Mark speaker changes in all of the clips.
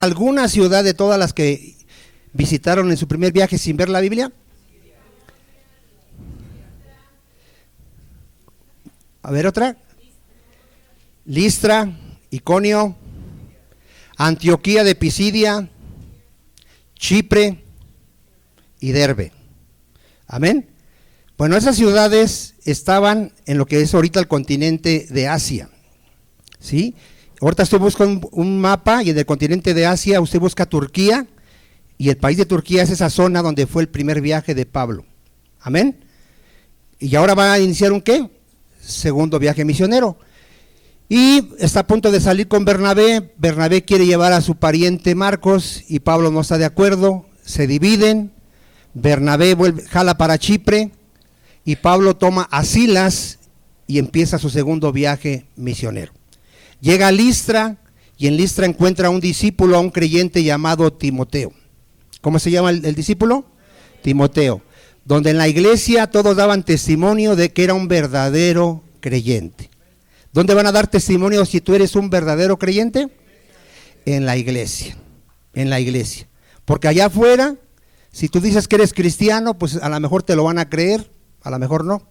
Speaker 1: ¿Alguna ciudad de todas las que visitaron en su primer viaje sin ver la Biblia? A ver, otra. Listra, Iconio, Antioquía de Pisidia, Chipre y Derbe. Amén. Bueno, esas ciudades estaban en lo que es ahorita el continente de Asia. ¿Sí? Ahorita usted busca un mapa y en el continente de Asia usted busca Turquía y el país de Turquía es esa zona donde fue el primer viaje de Pablo. Amén. Y ahora va a iniciar un ¿qué? Segundo viaje misionero. Y está a punto de salir con Bernabé. Bernabé quiere llevar a su pariente Marcos y Pablo no está de acuerdo. Se dividen. Bernabé jala para Chipre y Pablo toma a Silas y empieza su segundo viaje misionero. Llega a Listra y en Listra encuentra a un discípulo, a un creyente llamado Timoteo. ¿Cómo se llama el discípulo? Timoteo. Donde en la iglesia todos daban testimonio de que era un verdadero creyente. ¿Dónde van a dar testimonio si tú eres un verdadero creyente? En la iglesia, en la iglesia. Porque allá afuera, si tú dices que eres cristiano, pues a lo mejor te lo van a creer, a lo mejor no.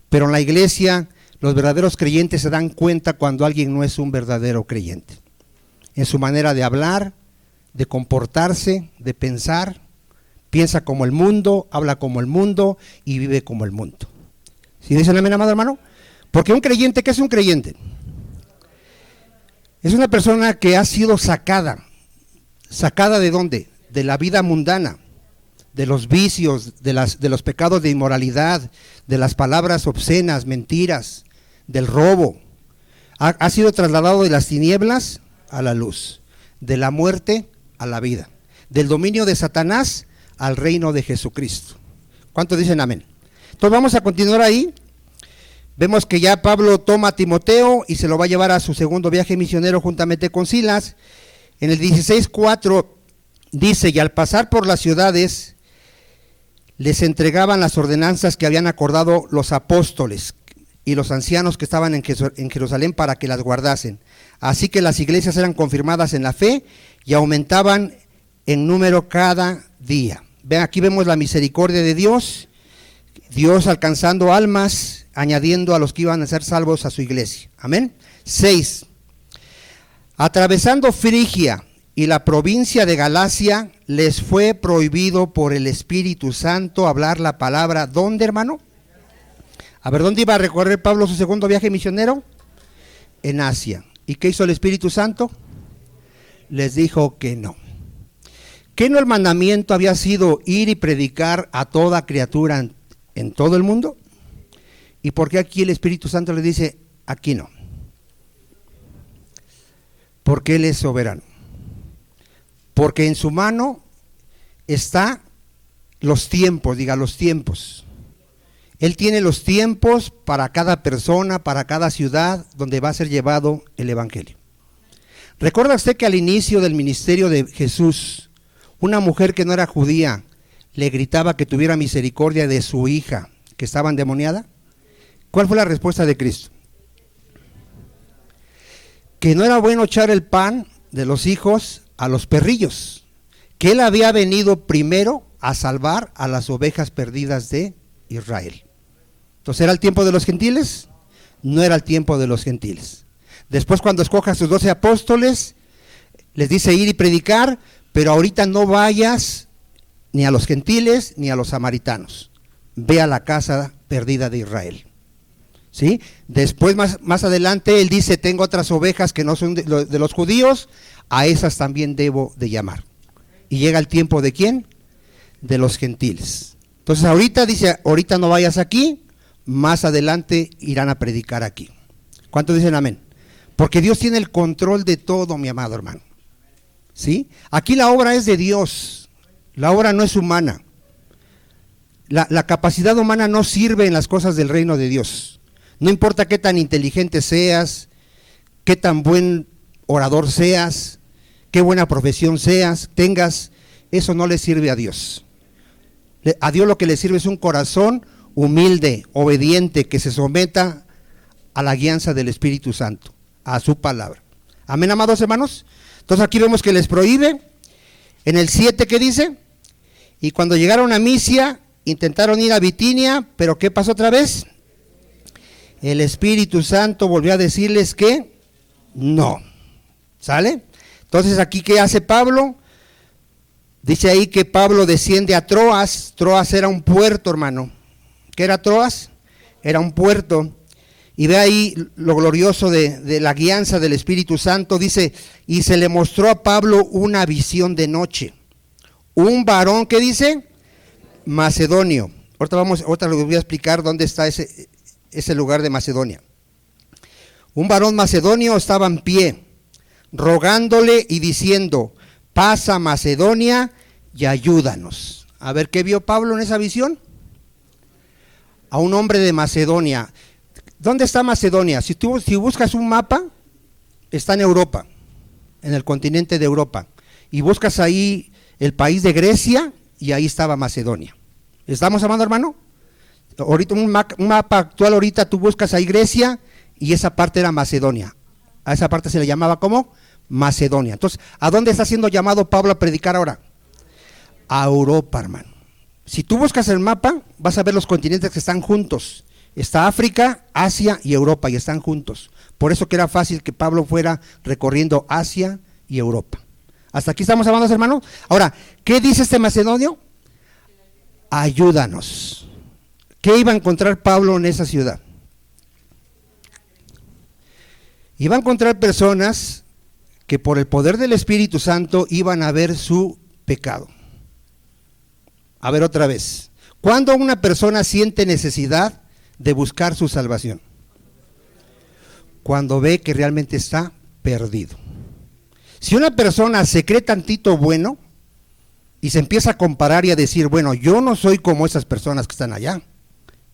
Speaker 1: Pero en la iglesia, los verdaderos creyentes se dan cuenta cuando alguien no es un verdadero creyente. En su manera de hablar, de comportarse, de pensar, piensa como el mundo, habla como el mundo y vive como el mundo. ¿Sí dicen amén, amado hermano? Porque un creyente, ¿qué es un creyente? Es una persona que ha sido sacada. ¿Sacada de dónde? De la vida mundana, de los vicios, de los pecados de inmoralidad, de las palabras obscenas, mentiras, del robo. Ha sido trasladado de las tinieblas a la luz, de la muerte a la vida, del dominio de Satanás al reino de Jesucristo. ¿Cuántos dicen amén? Entonces vamos a continuar ahí. Vemos que ya Pablo toma a Timoteo y se lo va a llevar a su segundo viaje misionero juntamente con Silas. En el 16:4 dice, y al pasar por las ciudades, les entregaban las ordenanzas que habían acordado los apóstoles y los ancianos que estaban en Jerusalén para que las guardasen. Así que las iglesias eran confirmadas en la fe y aumentaban en número cada día. Vean, aquí vemos la misericordia de Dios, Dios alcanzando almas, añadiendo a los que iban a ser salvos a su iglesia. Amén. 6. Atravesando Frigia y la provincia de Galacia, les fue prohibido por el Espíritu Santo hablar la palabra. ¿Dónde, hermano? A ver, ¿dónde iba a recorrer Pablo su segundo viaje misionero? En Asia. ¿Y qué hizo el Espíritu Santo? Les dijo que no. ¿Que no el mandamiento había sido ir y predicar a toda criatura en todo el mundo? ¿Y por qué aquí el Espíritu Santo le dice, aquí no? Porque Él es soberano. Porque en su mano está los tiempos, diga los tiempos. Él tiene los tiempos para cada persona, para cada ciudad donde va a ser llevado el Evangelio. ¿Recuerda usted que al inicio del ministerio de Jesús, una mujer que no era judía le gritaba que tuviera misericordia de su hija que estaba endemoniada? ¿Cuál fue la respuesta de Cristo? Que no era bueno echar el pan de los hijos a los perrillos, que Él había venido primero a salvar a las ovejas perdidas de Israel. Entonces, ¿era el tiempo de los gentiles? No era el tiempo de los gentiles. Después, cuando escoja a sus 12 apóstoles, les dice ir y predicar, pero ahorita no vayas ni a los gentiles ni a los samaritanos. Ve a la casa perdida de Israel. ¿Sí? Después, más adelante, Él dice, tengo otras ovejas que no son de los judíos, a esas también debo de llamar. Y llega el tiempo ¿de quién? De los gentiles. Entonces ahorita dice, ahorita no vayas aquí, más adelante irán a predicar aquí. ¿Cuántos dicen amén? Porque Dios tiene el control de todo, mi amado hermano. ¿Sí? Aquí la obra es de Dios, la obra no es humana. La capacidad humana no sirve en las cosas del reino de Dios. No importa qué tan inteligente seas, qué tan buen orador seas, qué buena profesión tengas, eso no le sirve a Dios. A Dios lo que le sirve es un corazón humilde, obediente, que se someta a la guianza del Espíritu Santo, a su palabra. Amén, amados hermanos. Entonces aquí vemos que les prohíbe. En el 7, ¿qué dice? Y cuando llegaron a Misia, intentaron ir a Bitinia, pero ¿qué pasó otra vez? El Espíritu Santo volvió a decirles que no. ¿Sale? Entonces aquí, ¿qué hace Pablo? Dice ahí que Pablo desciende a Troas. Troas era un puerto, hermano. ¿Qué era Troas? Era un puerto. Y ve ahí lo glorioso de la guianza del Espíritu Santo. Dice, y se le mostró a Pablo una visión de noche. Un varón, ¿qué dice? Macedonio. Ahorita les voy a explicar dónde está ese lugar de Macedonia. Un varón macedonio estaba en pie, rogándole y diciendo, pasa Macedonia y ayúdanos. A ver, ¿qué vio Pablo en esa visión? A un hombre de Macedonia. ¿Dónde está Macedonia? Si buscas un mapa, está en Europa, en el continente de Europa. Y buscas ahí el país de Grecia y ahí estaba Macedonia. ¿Estamos hablando, hermano? Ahorita un mapa actual, ahorita tú buscas ahí Grecia y esa parte era Macedonia. A esa parte se le llamaba ¿cómo? Macedonia. Entonces, ¿a dónde está siendo llamado Pablo a predicar ahora? A Europa, hermano. Si tú buscas el mapa, vas a ver los continentes que están juntos. Está África, Asia y Europa y están juntos. Por eso que era fácil que Pablo fuera recorriendo Asia y Europa. ¿Hasta aquí estamos hablando, hermano? Ahora, ¿qué dice este macedonio? Ayúdanos. ¿Qué iba a encontrar Pablo en esa ciudad? Iba a encontrar personas que por el poder del Espíritu Santo iban a ver su pecado. A ver otra vez. ¿Cuándo una persona siente necesidad de buscar su salvación? Cuando ve que realmente está perdido. Si una persona se cree tantito bueno y se empieza a comparar y a decir, bueno, yo no soy como esas personas que están allá.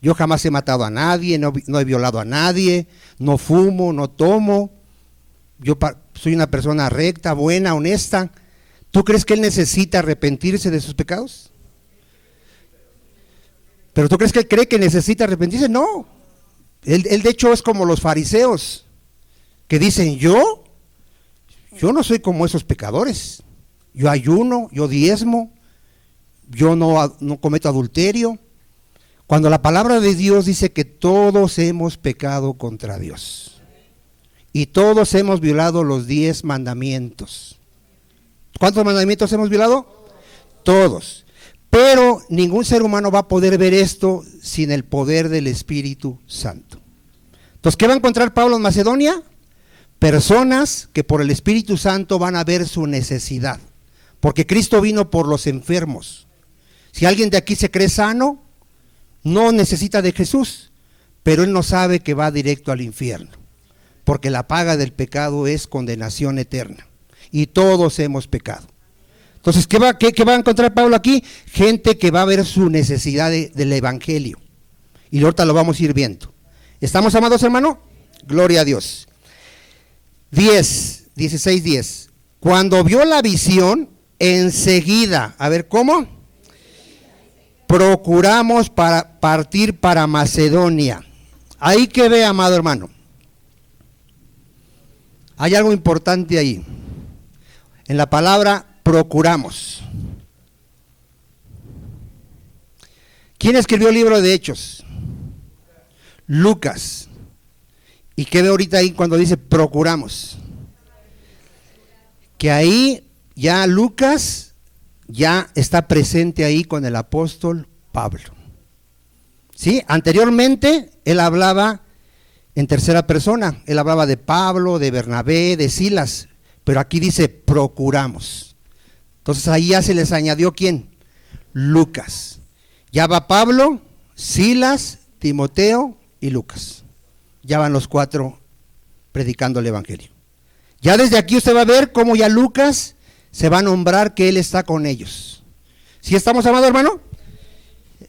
Speaker 1: Yo jamás he matado a nadie, no he violado a nadie, no fumo, no tomo. Yo soy una persona recta, buena, honesta. ¿Tú crees que él necesita arrepentirse de sus pecados? ¿Pero tú crees que él cree que necesita arrepentirse? No. Él de hecho es como los fariseos que dicen, yo no soy como esos pecadores. Yo ayuno, yo diezmo, yo no cometo adulterio. Cuando la palabra de Dios dice que todos hemos pecado contra Dios y todos hemos violado los 10 mandamientos. ¿Cuántos mandamientos hemos violado? Todos. Pero ningún ser humano va a poder ver esto sin el poder del Espíritu Santo. Entonces, ¿qué va a encontrar Pablo en Macedonia? Personas que por el Espíritu Santo van a ver su necesidad. Porque Cristo vino por los enfermos. Si alguien de aquí se cree sano, no necesita de Jesús, pero él no sabe que va directo al infierno. Porque la paga del pecado es condenación eterna. Y todos hemos pecado. Entonces, ¿qué va a encontrar Pablo aquí? Gente que va a ver su necesidad del evangelio. Y ahorita lo vamos a ir viendo. ¿Estamos, amados hermanos? Gloria a Dios. 16:10. Cuando vio la visión, enseguida, a ver, ¿cómo? Procuramos partir para Macedonia. Ahí que ve, amado hermano. Hay algo importante ahí. En la palabra procuramos. ¿Quién escribió el libro de Hechos? Lucas. ¿Y qué ve ahorita ahí cuando dice procuramos? Que ahí ya Lucas ya está presente ahí con el apóstol Pablo. ¿Sí? Anteriormente él hablaba en tercera persona. Él hablaba de Pablo, de Bernabé, de Silas. Pero aquí dice procuramos. Entonces ahí ya se les añadió ¿quién? Lucas. Ya va Pablo, Silas, Timoteo y Lucas. Ya van los 4 predicando el evangelio. Ya desde aquí usted va a ver cómo ya Lucas se va a nombrar que él está con ellos. ¿Sí estamos, amado hermano?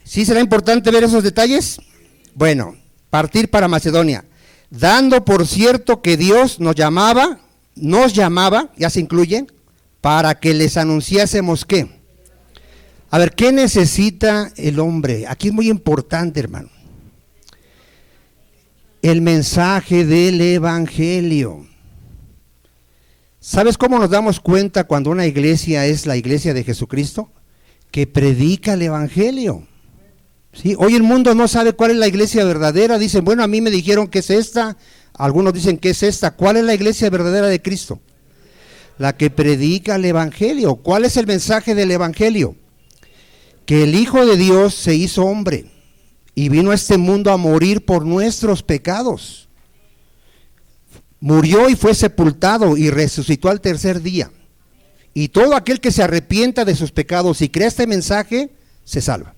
Speaker 1: ¿Sí será importante ver esos detalles? Bueno, partir para Macedonia, dando por cierto que Dios nos llamaba, ya se incluye, para que les anunciásemos ¿qué? A ver, ¿qué necesita el hombre? Aquí es muy importante, hermano. El mensaje del evangelio. ¿Sabes cómo nos damos cuenta cuando una iglesia es la iglesia de Jesucristo? Que predica el evangelio. ¿Sí? Hoy el mundo no sabe cuál es la iglesia verdadera. Dicen, bueno, a mí me dijeron que es esta, algunos dicen que es esta. ¿Cuál es la iglesia verdadera de Cristo? La que predica el evangelio. ¿Cuál es el mensaje del evangelio? Que el Hijo de Dios se hizo hombre y vino a este mundo a morir por nuestros pecados. Murió y fue sepultado y resucitó al tercer día. Y todo aquel que se arrepienta de sus pecados y crea este mensaje, se salva.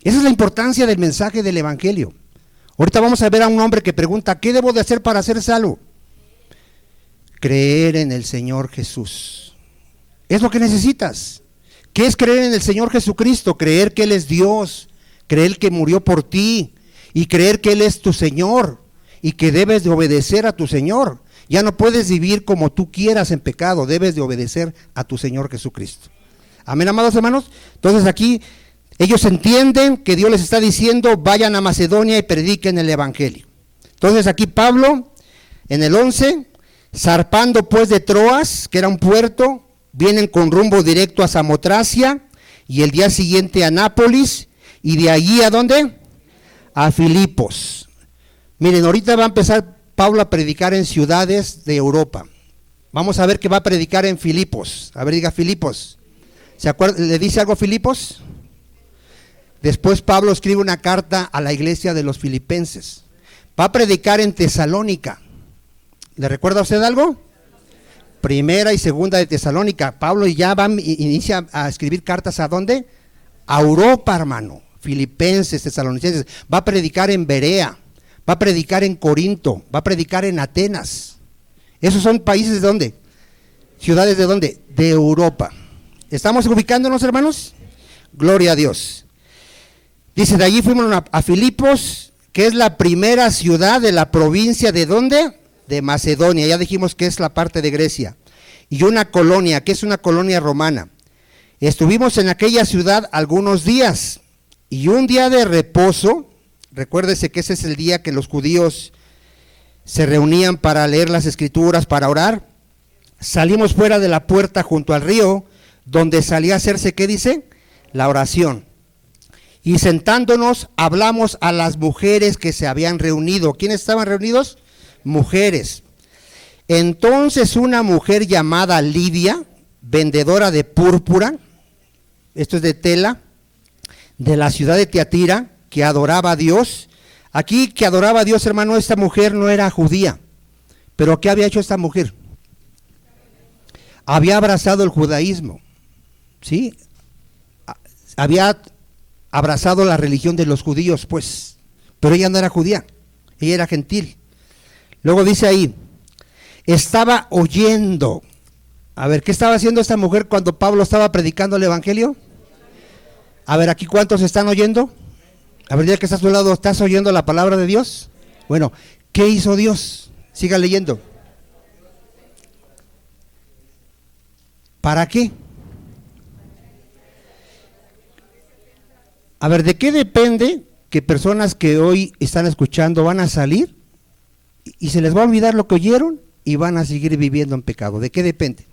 Speaker 1: Esa es la importancia del mensaje del evangelio. Ahorita vamos a ver a un hombre que pregunta, ¿qué debo de hacer para ser salvo? Creer en el Señor Jesús. Es lo que necesitas. ¿Qué es creer en el Señor Jesucristo? Creer que Él es Dios, creer que murió por ti y creer que Él es tu Señor y que debes de obedecer a tu Señor. Ya no puedes vivir como tú quieras en pecado, debes de obedecer a tu Señor Jesucristo. Amén, amados hermanos. Entonces aquí ellos entienden que Dios les está diciendo, vayan a Macedonia y prediquen el evangelio. Entonces aquí Pablo, en el 11, zarpando pues de Troas, que era un puerto, vienen con rumbo directo a Samotracia y el día siguiente a Nápoles y de allí ¿a dónde? A Filipos. Miren, ahorita va a empezar Pablo a predicar en ciudades de Europa. Vamos a ver que va a predicar en Filipos. A ver, diga Filipos. ¿Se acuerda? ¿Le dice algo Filipos? Después Pablo escribe una carta a la iglesia de los filipenses. Va a predicar en Tesalónica. ¿Le recuerda a usted algo? Primera y segunda de Tesalónica. Pablo ya inicia a escribir cartas ¿a dónde? A Europa, hermano. Filipenses, tesalonicenses. Va a predicar en Berea. Va a predicar en Corinto. Va a predicar en Atenas. ¿Esos son países de dónde? ¿Ciudades de dónde? De Europa. ¿Estamos ubicándonos, hermanos? Gloria a Dios. Dice, de allí fuimos a Filipos, que es la primera ciudad de la provincia de ¿dónde? De Macedonia. Ya dijimos que es la parte de Grecia. Y una colonia, que es una colonia romana. Estuvimos en aquella ciudad algunos días. Y un día de reposo, recuérdese que ese es el día que los judíos se reunían para leer las escrituras, para orar. Salimos fuera de la puerta junto al río, donde salía a hacerse, ¿qué dice? La oración. Y sentándonos hablamos a las mujeres que se habían reunido. ¿Quiénes estaban reunidos? Mujeres. Entonces una mujer llamada Lidia, vendedora de púrpura, esto es de tela, de la ciudad de Tiatira, que adoraba a Dios. Aquí que adoraba a Dios, hermano, esta mujer no era judía. ¿Pero qué había hecho esta mujer? Había abrazado el judaísmo, ¿sí? Había abrazado la religión de los judíos, pues, pero ella no era judía, ella era gentil. Luego dice ahí, estaba oyendo. A ver, ¿qué estaba haciendo esta mujer cuando Pablo estaba predicando el evangelio? A ver, aquí ¿cuántos están oyendo? A ver, ya que estás a tu lado, ¿estás oyendo la palabra de Dios? Bueno, ¿qué hizo Dios? Siga leyendo. ¿Para qué? A ver, ¿de qué depende que personas que hoy están escuchando van a salir y se les va a olvidar lo que oyeron y van a seguir viviendo en pecado? ¿De qué depende?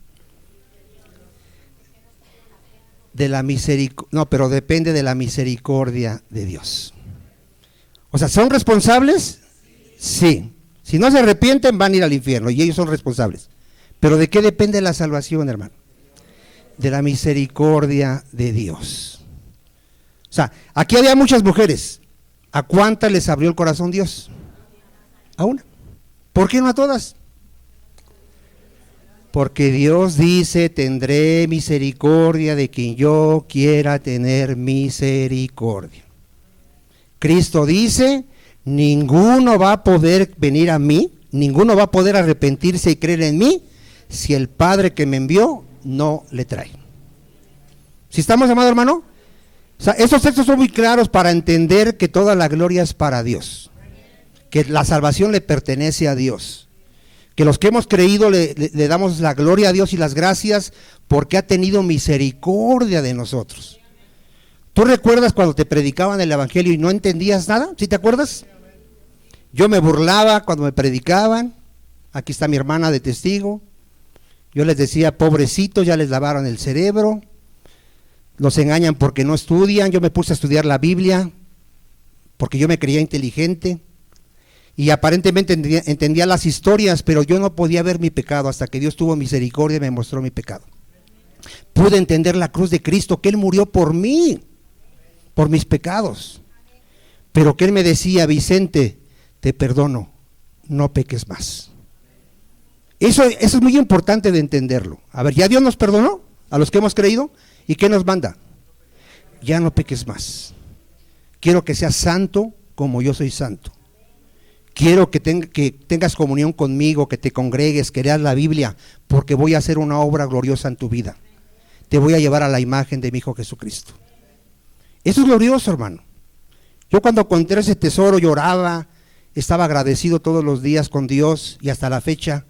Speaker 1: De la misericordia, no, pero depende de la misericordia de Dios. O sea, ¿son responsables? Sí. Si no se arrepienten van a ir al infierno y ellos son responsables. Pero ¿de qué depende la salvación, hermano? De la misericordia de Dios. O sea, aquí había muchas mujeres. ¿A cuántas les abrió el corazón Dios? A una. ¿Por qué no a todas? Porque Dios dice, tendré misericordia de quien yo quiera tener misericordia. Cristo dice, ninguno va a poder venir a mí, ninguno va a poder arrepentirse y creer en mí, si el Padre que me envió no le trae. ¿Sí estamos, amado hermano? O sea, estos textos son muy claros para entender que toda la gloria es para Dios, que la salvación le pertenece a Dios. Que los que hemos creído le damos la gloria a Dios y las gracias porque ha tenido misericordia de nosotros. ¿Tú recuerdas cuando te predicaban el evangelio y no entendías nada? ¿Sí te acuerdas? Yo me burlaba cuando me predicaban. Aquí está mi hermana de testigo. Yo les decía, pobrecitos, ya les lavaron el cerebro, los engañan porque no estudian. Yo me puse a estudiar la Biblia porque yo me creía inteligente y aparentemente entendía las historias, pero yo no podía ver mi pecado hasta que Dios tuvo misericordia y me mostró mi pecado. Pude entender la cruz de Cristo, que Él murió por mí, por mis pecados, pero que Él me decía, Vicente, te perdono, no peques más. Eso es muy importante de entenderlo. A ver, ya Dios nos perdonó a los que hemos creído, ¿y qué nos manda? Ya no peques más. Quiero que seas santo como yo soy santo. Quiero que tengas comunión conmigo, que te congregues, que leas la Biblia, porque voy a hacer una obra gloriosa en tu vida. Te voy a llevar a la imagen de mi Hijo Jesucristo. Eso es glorioso, hermano. Yo cuando encontré ese tesoro lloraba, estaba agradecido todos los días con Dios y hasta la fecha.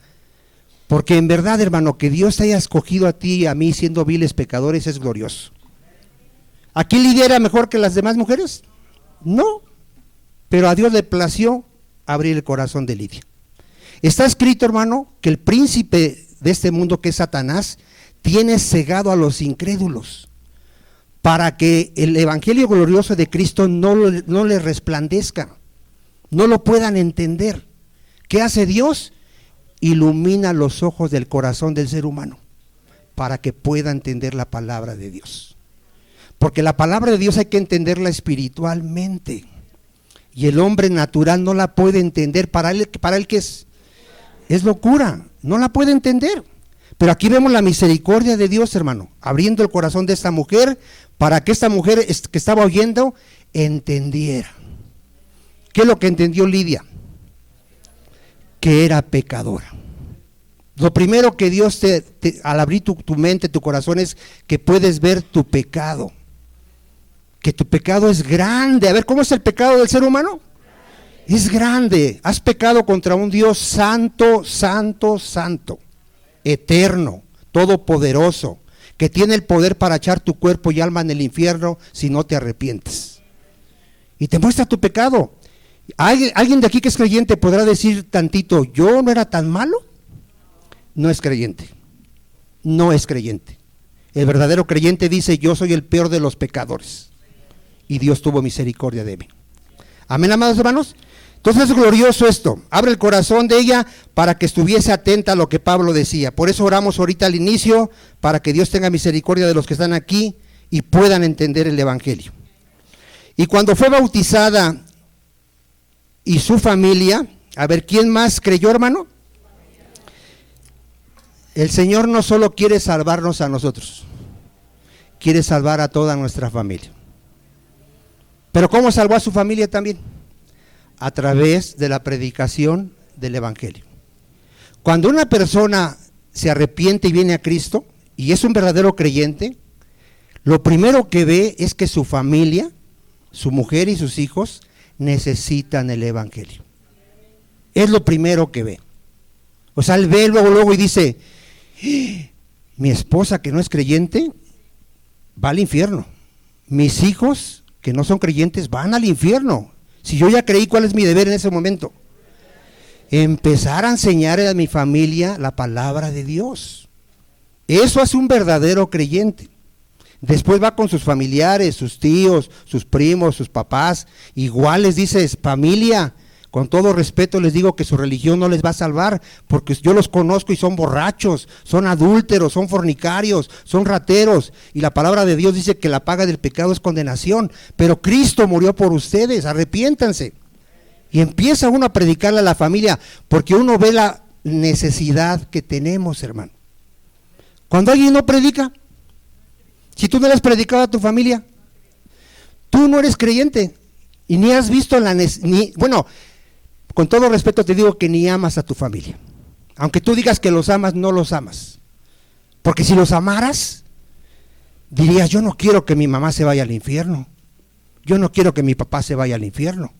Speaker 1: Porque en verdad, hermano, que Dios te haya escogido a ti y a mí siendo viles pecadores es glorioso. ¿Aquí Lidia era mejor que las demás mujeres? No, pero a Dios le plació abrir el corazón de Lidia. Está escrito, hermano, que el príncipe de este mundo, que es Satanás, tiene cegado a los incrédulos para que el evangelio glorioso de Cristo no le resplandezca, no lo puedan entender. ¿Qué hace Dios? Ilumina los ojos del corazón del ser humano para que pueda entender la palabra de Dios. Porque la palabra de Dios hay que entenderla espiritualmente. Y el hombre natural no la puede entender. Para él ¿qué es? Es locura, no la puede entender. Pero aquí vemos la misericordia de Dios, hermano, abriendo el corazón de esta mujer para que esta mujer que estaba oyendo entendiera. ¿Qué es lo que entendió Lidia? Que era pecadora. Lo primero que Dios al abrir tu mente, tu corazón, es que puedes ver tu pecado. Que tu pecado es grande. A ver, ¿cómo es el pecado del ser humano? Es grande. Has pecado contra un Dios santo, santo, santo, eterno, todopoderoso, que tiene el poder para echar tu cuerpo y alma en el infierno si no te arrepientes. Y te muestra tu pecado. ¿Alguien de aquí que es creyente podrá decir tantito, yo no era tan malo? No es creyente, no es creyente. El verdadero creyente dice, yo soy el peor de los pecadores y Dios tuvo misericordia de mí. Amén, amados hermanos. Entonces es glorioso esto. Abre el corazón de ella para que estuviese atenta a lo que Pablo decía. Por eso oramos ahorita al inicio, para que Dios tenga misericordia de los que están aquí y puedan entender el evangelio. Y cuando fue bautizada y su familia, a ver, ¿quién más creyó, hermano? El Señor no solo quiere salvarnos a nosotros, quiere salvar a toda nuestra familia. Pero ¿cómo salvó a su familia también? A través de la predicación del evangelio. Cuando una persona se arrepiente y viene a Cristo y es un verdadero creyente, lo primero que ve es que su familia, su mujer y sus hijos necesitan el evangelio. Es lo primero que ve. O sea, él ve luego y dice, mi esposa que no es creyente va al infierno. Mis hijos que no son creyentes van al infierno. Si yo ya creí, ¿cuál es mi deber en ese momento? Empezar a enseñar a mi familia la palabra de Dios. Eso hace un verdadero creyente. Después va con sus familiares, sus tíos, sus primos, sus papás. Igual les dices, familia, con todo respeto les digo que su religión no les va a salvar, porque yo los conozco y son borrachos, son adúlteros, son fornicarios, son rateros. Y la palabra de Dios dice que la paga del pecado es condenación. Pero Cristo murió por ustedes, arrepiéntanse. Y empieza uno a predicarle a la familia, porque uno ve la necesidad que tenemos, hermano. Cuando alguien no predica, si tú no le has predicado a tu familia, tú no eres creyente y ni has visto bueno, con todo respeto te digo que ni amas a tu familia. Aunque tú digas que los amas, no los amas. Porque si los amaras, dirías, yo no quiero que mi mamá se vaya al infierno. Yo no quiero que mi papá se vaya al infierno.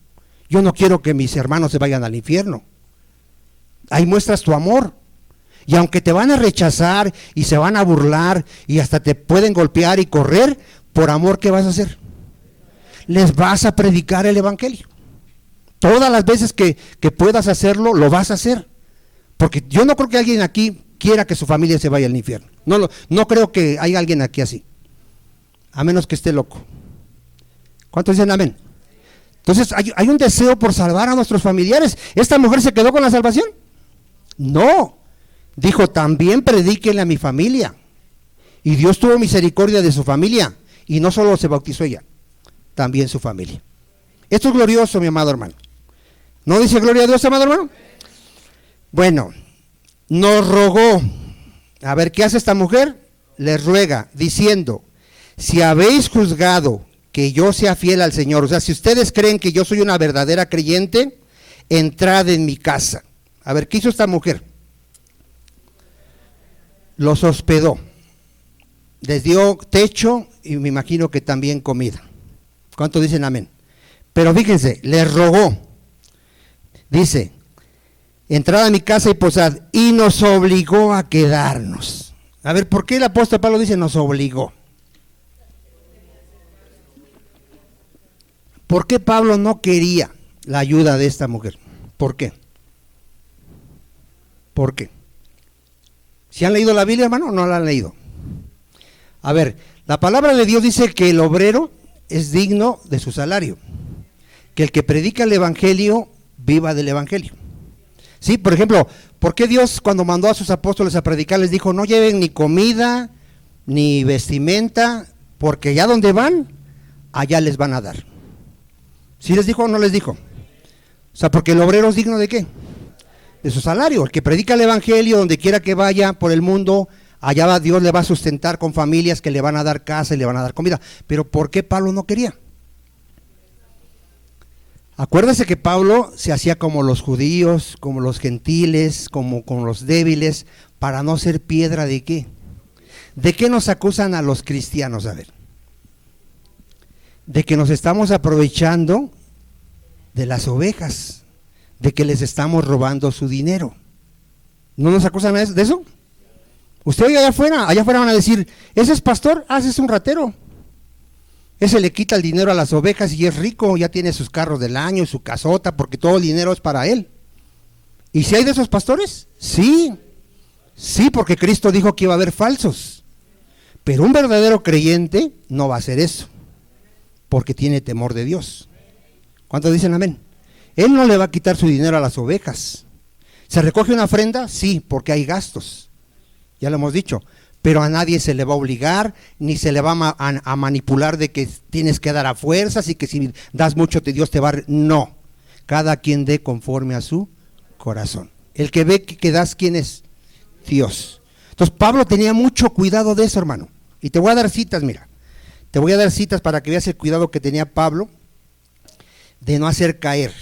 Speaker 1: Yo no quiero que mis hermanos se vayan al infierno. Ahí muestras tu amor. Y aunque te van a rechazar y se van a burlar y hasta te pueden golpear y correr, por amor, ¿qué vas a hacer? Les vas a predicar el evangelio. Todas las veces que puedas hacerlo, lo vas a hacer. Porque yo no creo que alguien aquí quiera que su familia se vaya al infierno. No creo que haya alguien aquí así, a menos que esté loco. ¿Cuántos dicen amén? Entonces hay un deseo por salvar a nuestros familiares. ¿Esta mujer se quedó con la salvación? No, dijo, también predíquenle a mi familia. Y Dios tuvo misericordia de su familia, y no solo se bautizó ella, también su familia. Esto es glorioso, mi amado hermano. ¿No dice gloria a Dios, amado hermano? Bueno, nos rogó. A ver, ¿qué hace esta mujer? Les ruega, diciendo, si habéis juzgado que yo sea fiel al Señor, o sea, si ustedes creen que yo soy una verdadera creyente, entrad en mi casa. A ver, ¿qué hizo esta mujer? Los hospedó, les dio techo y me imagino que también comida. ¿Cuántos dicen amén? Pero fíjense, les rogó, dice, entrad a mi casa y posad, y nos obligó a quedarnos. A ver, ¿por qué el apóstol Pablo dice nos obligó? ¿Por qué Pablo no quería la ayuda de esta mujer? ¿Por qué? ¿Por qué? ¿Si han leído la Biblia, hermano, o no la han leído? A ver, la palabra de Dios dice que el obrero es digno de su salario, que el que predica el evangelio viva del evangelio. Sí, por ejemplo, ¿por qué Dios cuando mandó a sus apóstoles a predicar les dijo no lleven ni comida ni vestimenta, porque allá donde van, allá les van a dar? ¿Sí les dijo o no les dijo? O sea, porque el obrero es digno ¿de qué? De su salario. El que predica el evangelio donde quiera que vaya por el mundo, allá va, Dios le va a sustentar con familias que le van a dar casa y le van a dar comida. Pero ¿por qué Pablo no quería? Acuérdese que Pablo se hacía como los judíos, como los gentiles, como con los débiles, para no ser piedra ¿de qué? ¿De qué nos acusan a los cristianos? A ver, de que nos estamos aprovechando de las ovejas, de que les estamos robando su dinero. ¿No nos acusan de eso? Usted allá afuera van a decir, ese es pastor, ese es un ratero. Ese le quita el dinero a las ovejas y es rico, ya tiene sus carros del año, su casota, porque todo el dinero es para él. ¿Y si hay de esos pastores? Sí, porque Cristo dijo que iba a haber falsos. Pero un verdadero creyente no va a hacer eso, porque tiene temor de Dios. ¿Cuántos dicen amén? Él no le va a quitar su dinero a las ovejas. ¿Se recoge una ofrenda? Sí, porque hay gastos. Ya lo hemos dicho. Pero a nadie se le va a obligar, ni se le va a manipular de que tienes que dar a fuerzas y que si das mucho Dios te va a... No, cada quien dé conforme a su corazón. El que ve que das, ¿quién es? Dios. Entonces Pablo tenía mucho cuidado de eso, hermano. Y te voy a dar citas, mira. Te voy a dar citas para que veas el cuidado que tenía Pablo de no hacer caer.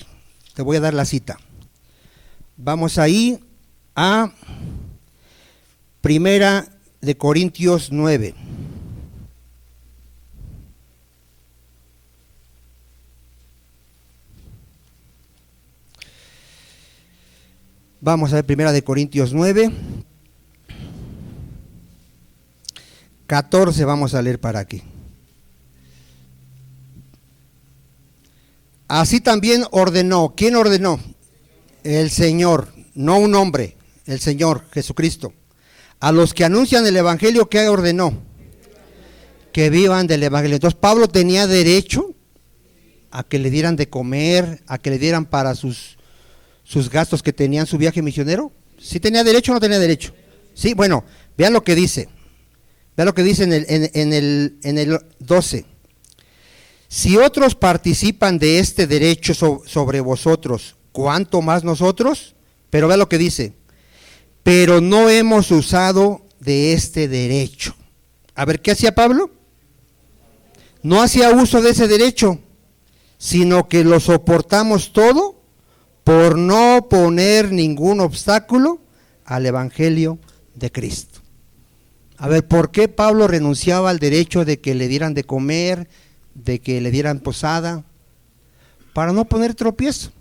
Speaker 1: Te voy a dar la cita. Vamos ahí a Primera de Corintios 9. Vamos a ver Primera de Corintios 9. 14 vamos a leer para aquí. Así también ordenó. ¿Quién ordenó? El Señor, no un hombre, el Señor Jesucristo. A los que anuncian el evangelio, ¿qué ordenó? Que vivan del evangelio. Entonces Pablo tenía derecho a que le dieran de comer, a que le dieran para sus gastos que tenía en su viaje misionero. ¿Sí tenía derecho o no tenía derecho? Sí, bueno, vean lo que dice. Vean lo que dice en el 12. Si otros participan de este derecho sobre vosotros, ¿cuánto más nosotros? Pero vean lo que dice. Pero no hemos usado de este derecho. A ver, ¿qué hacía Pablo? No hacía uso de ese derecho, sino que lo soportamos todo por no poner ningún obstáculo al evangelio de Cristo. A ver, ¿por qué Pablo renunciaba al derecho de que le dieran de comer, de que le dieran posada? Para no poner tropiezo.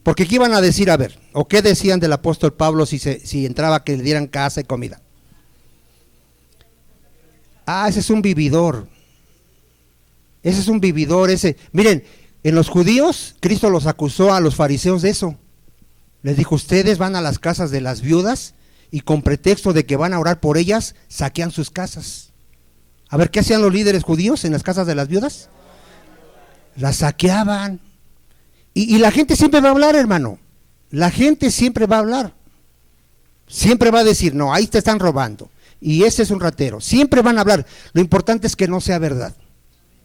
Speaker 1: Porque ¿qué iban a decir? A ver, ¿o qué decían del apóstol Pablo si entraba que le dieran casa y comida? Ese es un vividor. Ese es un vividor, ese. Miren, en los judíos, Cristo los acusó a los fariseos de eso. Les dijo, ustedes van a las casas de las viudas y con pretexto de que van a orar por ellas, saquean sus casas. A ver, ¿qué hacían los líderes judíos en las casas de las viudas? Las saqueaban. Y la gente siempre va a hablar, hermano. La gente siempre va a hablar. Siempre va a decir, no, ahí te están robando. Y ese es un ratero. Siempre van a hablar. Lo importante es que no sea verdad.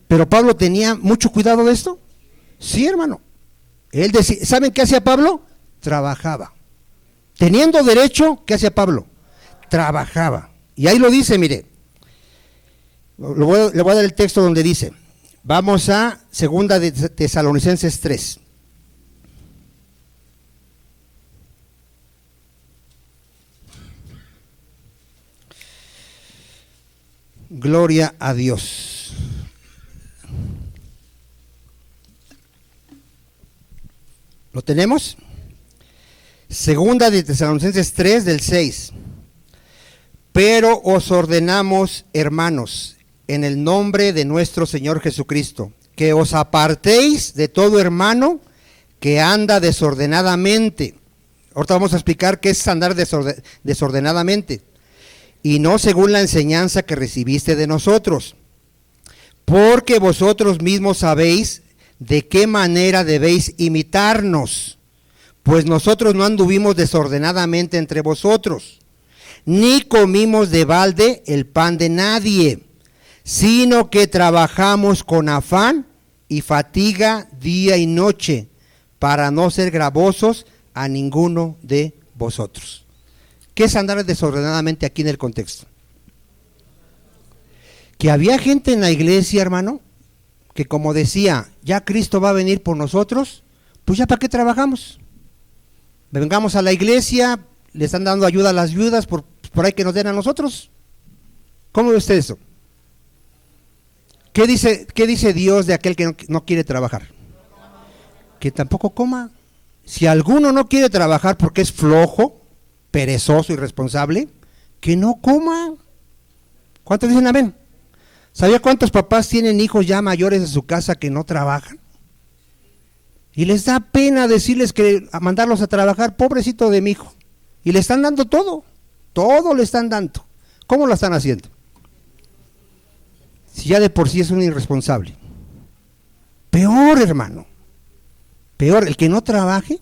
Speaker 1: Pero Pablo tenía mucho cuidado de esto. Sí, hermano. Él decía, ¿saben qué hacía Pablo? Trabajaba. Teniendo derecho, ¿qué hacía Pablo? Trabajaba. Y ahí lo dice, mire. Le voy a dar el texto donde dice. Vamos a 2 de Tesalonicenses 3. Gloria a Dios. ¿Lo tenemos? 2 de Tesalonicenses 3 del 6. Pero os ordenamos, hermanos, en el nombre de nuestro Señor Jesucristo, que os apartéis de todo hermano que anda desordenadamente. Ahorita vamos a explicar qué es andar desordenadamente. Y no según la enseñanza que recibiste de nosotros, porque vosotros mismos sabéis de qué manera debéis imitarnos, pues nosotros no anduvimos desordenadamente entre vosotros, ni comimos de balde el pan de nadie, sino que trabajamos con afán y fatiga día y noche, para no ser gravosos a ninguno de vosotros. ¿Qué es andar desordenadamente aquí en el contexto? Que había gente en la iglesia, hermano, que como decía, ya Cristo va a venir por nosotros, pues ya para qué trabajamos. Vengamos a la iglesia, le están dando ayuda a las viudas por ahí que nos den a nosotros. ¿Cómo ve usted eso? ¿Qué dice Dios de aquel que no quiere trabajar? Que tampoco coma. Si alguno no quiere trabajar porque es flojo, perezoso, irresponsable, que no coma. ¿Cuántos dicen amén? ¿Sabía cuántos papás tienen hijos ya mayores en su casa que no trabajan? Y les da pena decirles que a mandarlos a trabajar, pobrecito de mi hijo. Y le están dando todo le están dando. ¿Cómo lo están haciendo? Si ya de por sí es un irresponsable. Peor, hermano. Peor, el que no trabaje,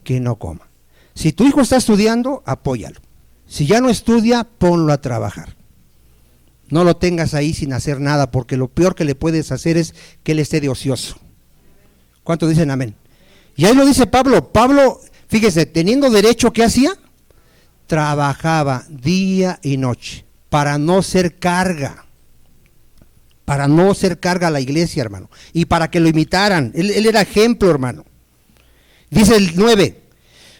Speaker 1: que no coma. Si tu hijo está estudiando, apóyalo. Si ya no estudia, ponlo a trabajar. No lo tengas ahí sin hacer nada, porque lo peor que le puedes hacer es que él esté de ocioso. ¿Cuántos dicen amén? Y ahí lo dice Pablo. Pablo, fíjese, teniendo derecho, ¿qué hacía? Trabajaba día y noche para no ser carga. Para no ser carga a la iglesia, hermano. Y para que lo imitaran. Él era ejemplo, hermano. Dice el 9.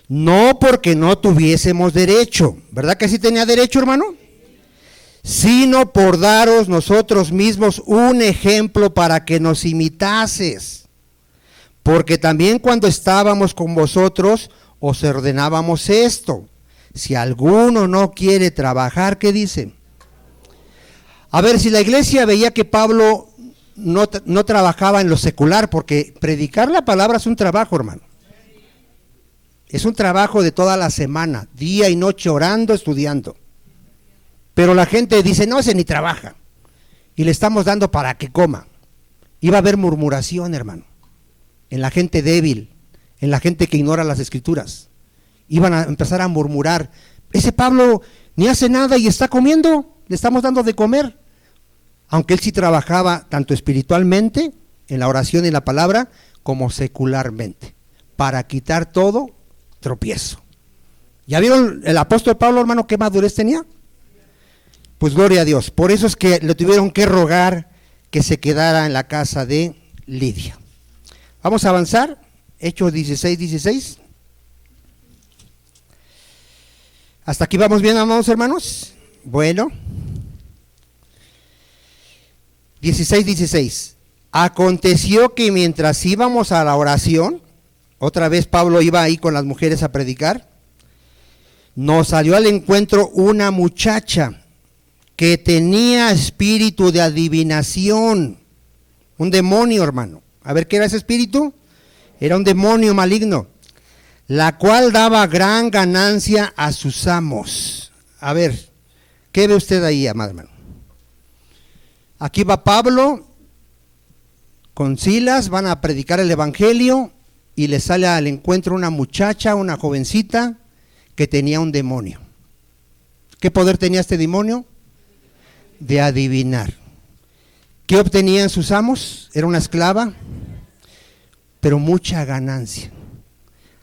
Speaker 1: No porque no tuviésemos derecho, ¿verdad que sí tenía derecho, hermano? Sino por daros nosotros mismos un ejemplo para que nos imitases. Porque también cuando estábamos con vosotros os ordenábamos esto. Si alguno no quiere trabajar, ¿qué dice? A ver, si la iglesia veía que Pablo no trabajaba en lo secular, porque predicar la palabra es un trabajo, hermano. Es un trabajo de toda la semana, día y noche orando, estudiando. Pero la gente dice, no, ese ni trabaja. Y le estamos dando para que coma. Iba a haber murmuración, hermano, en la gente débil, en la gente que ignora las escrituras. Iban a empezar a murmurar, ese Pablo ni hace nada y está comiendo, le estamos dando de comer. Aunque él sí trabajaba tanto espiritualmente, en la oración y la palabra, como secularmente, para quitar todo tropiezo. ¿Ya vieron el apóstol Pablo, hermano, qué madurez tenía? Pues gloria a Dios. Por eso es que le tuvieron que rogar que se quedara en la casa de Lidia. Vamos a avanzar. Hechos 16. ¿Hasta aquí vamos bien, amados hermanos? Bueno. 16. Aconteció que mientras íbamos a la oración, otra vez Pablo iba ahí con las mujeres a predicar, nos salió al encuentro una muchacha que tenía espíritu de adivinación, un demonio, hermano. A ver, ¿qué era ese espíritu? Era un demonio maligno, la cual daba gran ganancia a sus amos. A ver, ¿qué ve usted ahí, amado hermano? Aquí va Pablo con Silas, van a predicar el evangelio y le sale al encuentro una muchacha, una jovencita que tenía un demonio. ¿Qué poder tenía este demonio? De adivinar. ¿Qué obtenían sus amos? Era una esclava, pero mucha ganancia.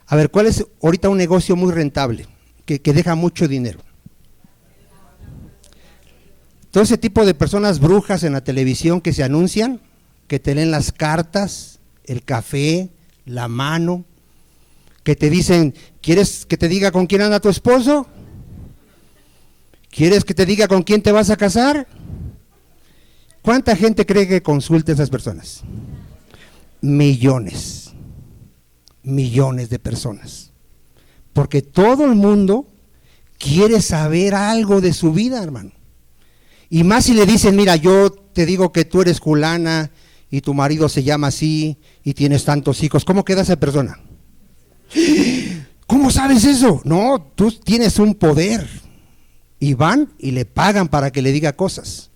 Speaker 1: A ver, ¿cuál es ahorita un negocio muy rentable, que deja mucho dinero? Todo ese tipo de personas brujas en la televisión que se anuncian, que te leen las cartas, el café, la mano, que te dicen, ¿quieres que te diga con quién anda tu esposo? ¿Quieres que te diga con quién te vas a casar? ¿Cuánta gente cree que consulte a esas personas? Millones de personas. Porque todo el mundo quiere saber algo de su vida, hermano. Y más si le dicen, mira, yo te digo que tú eres fulana y tu marido se llama así y tienes tantos hijos. ¿Cómo queda esa persona? ¿Cómo sabes eso? No, tú tienes un poder. Y van y le pagan para que le diga cosas.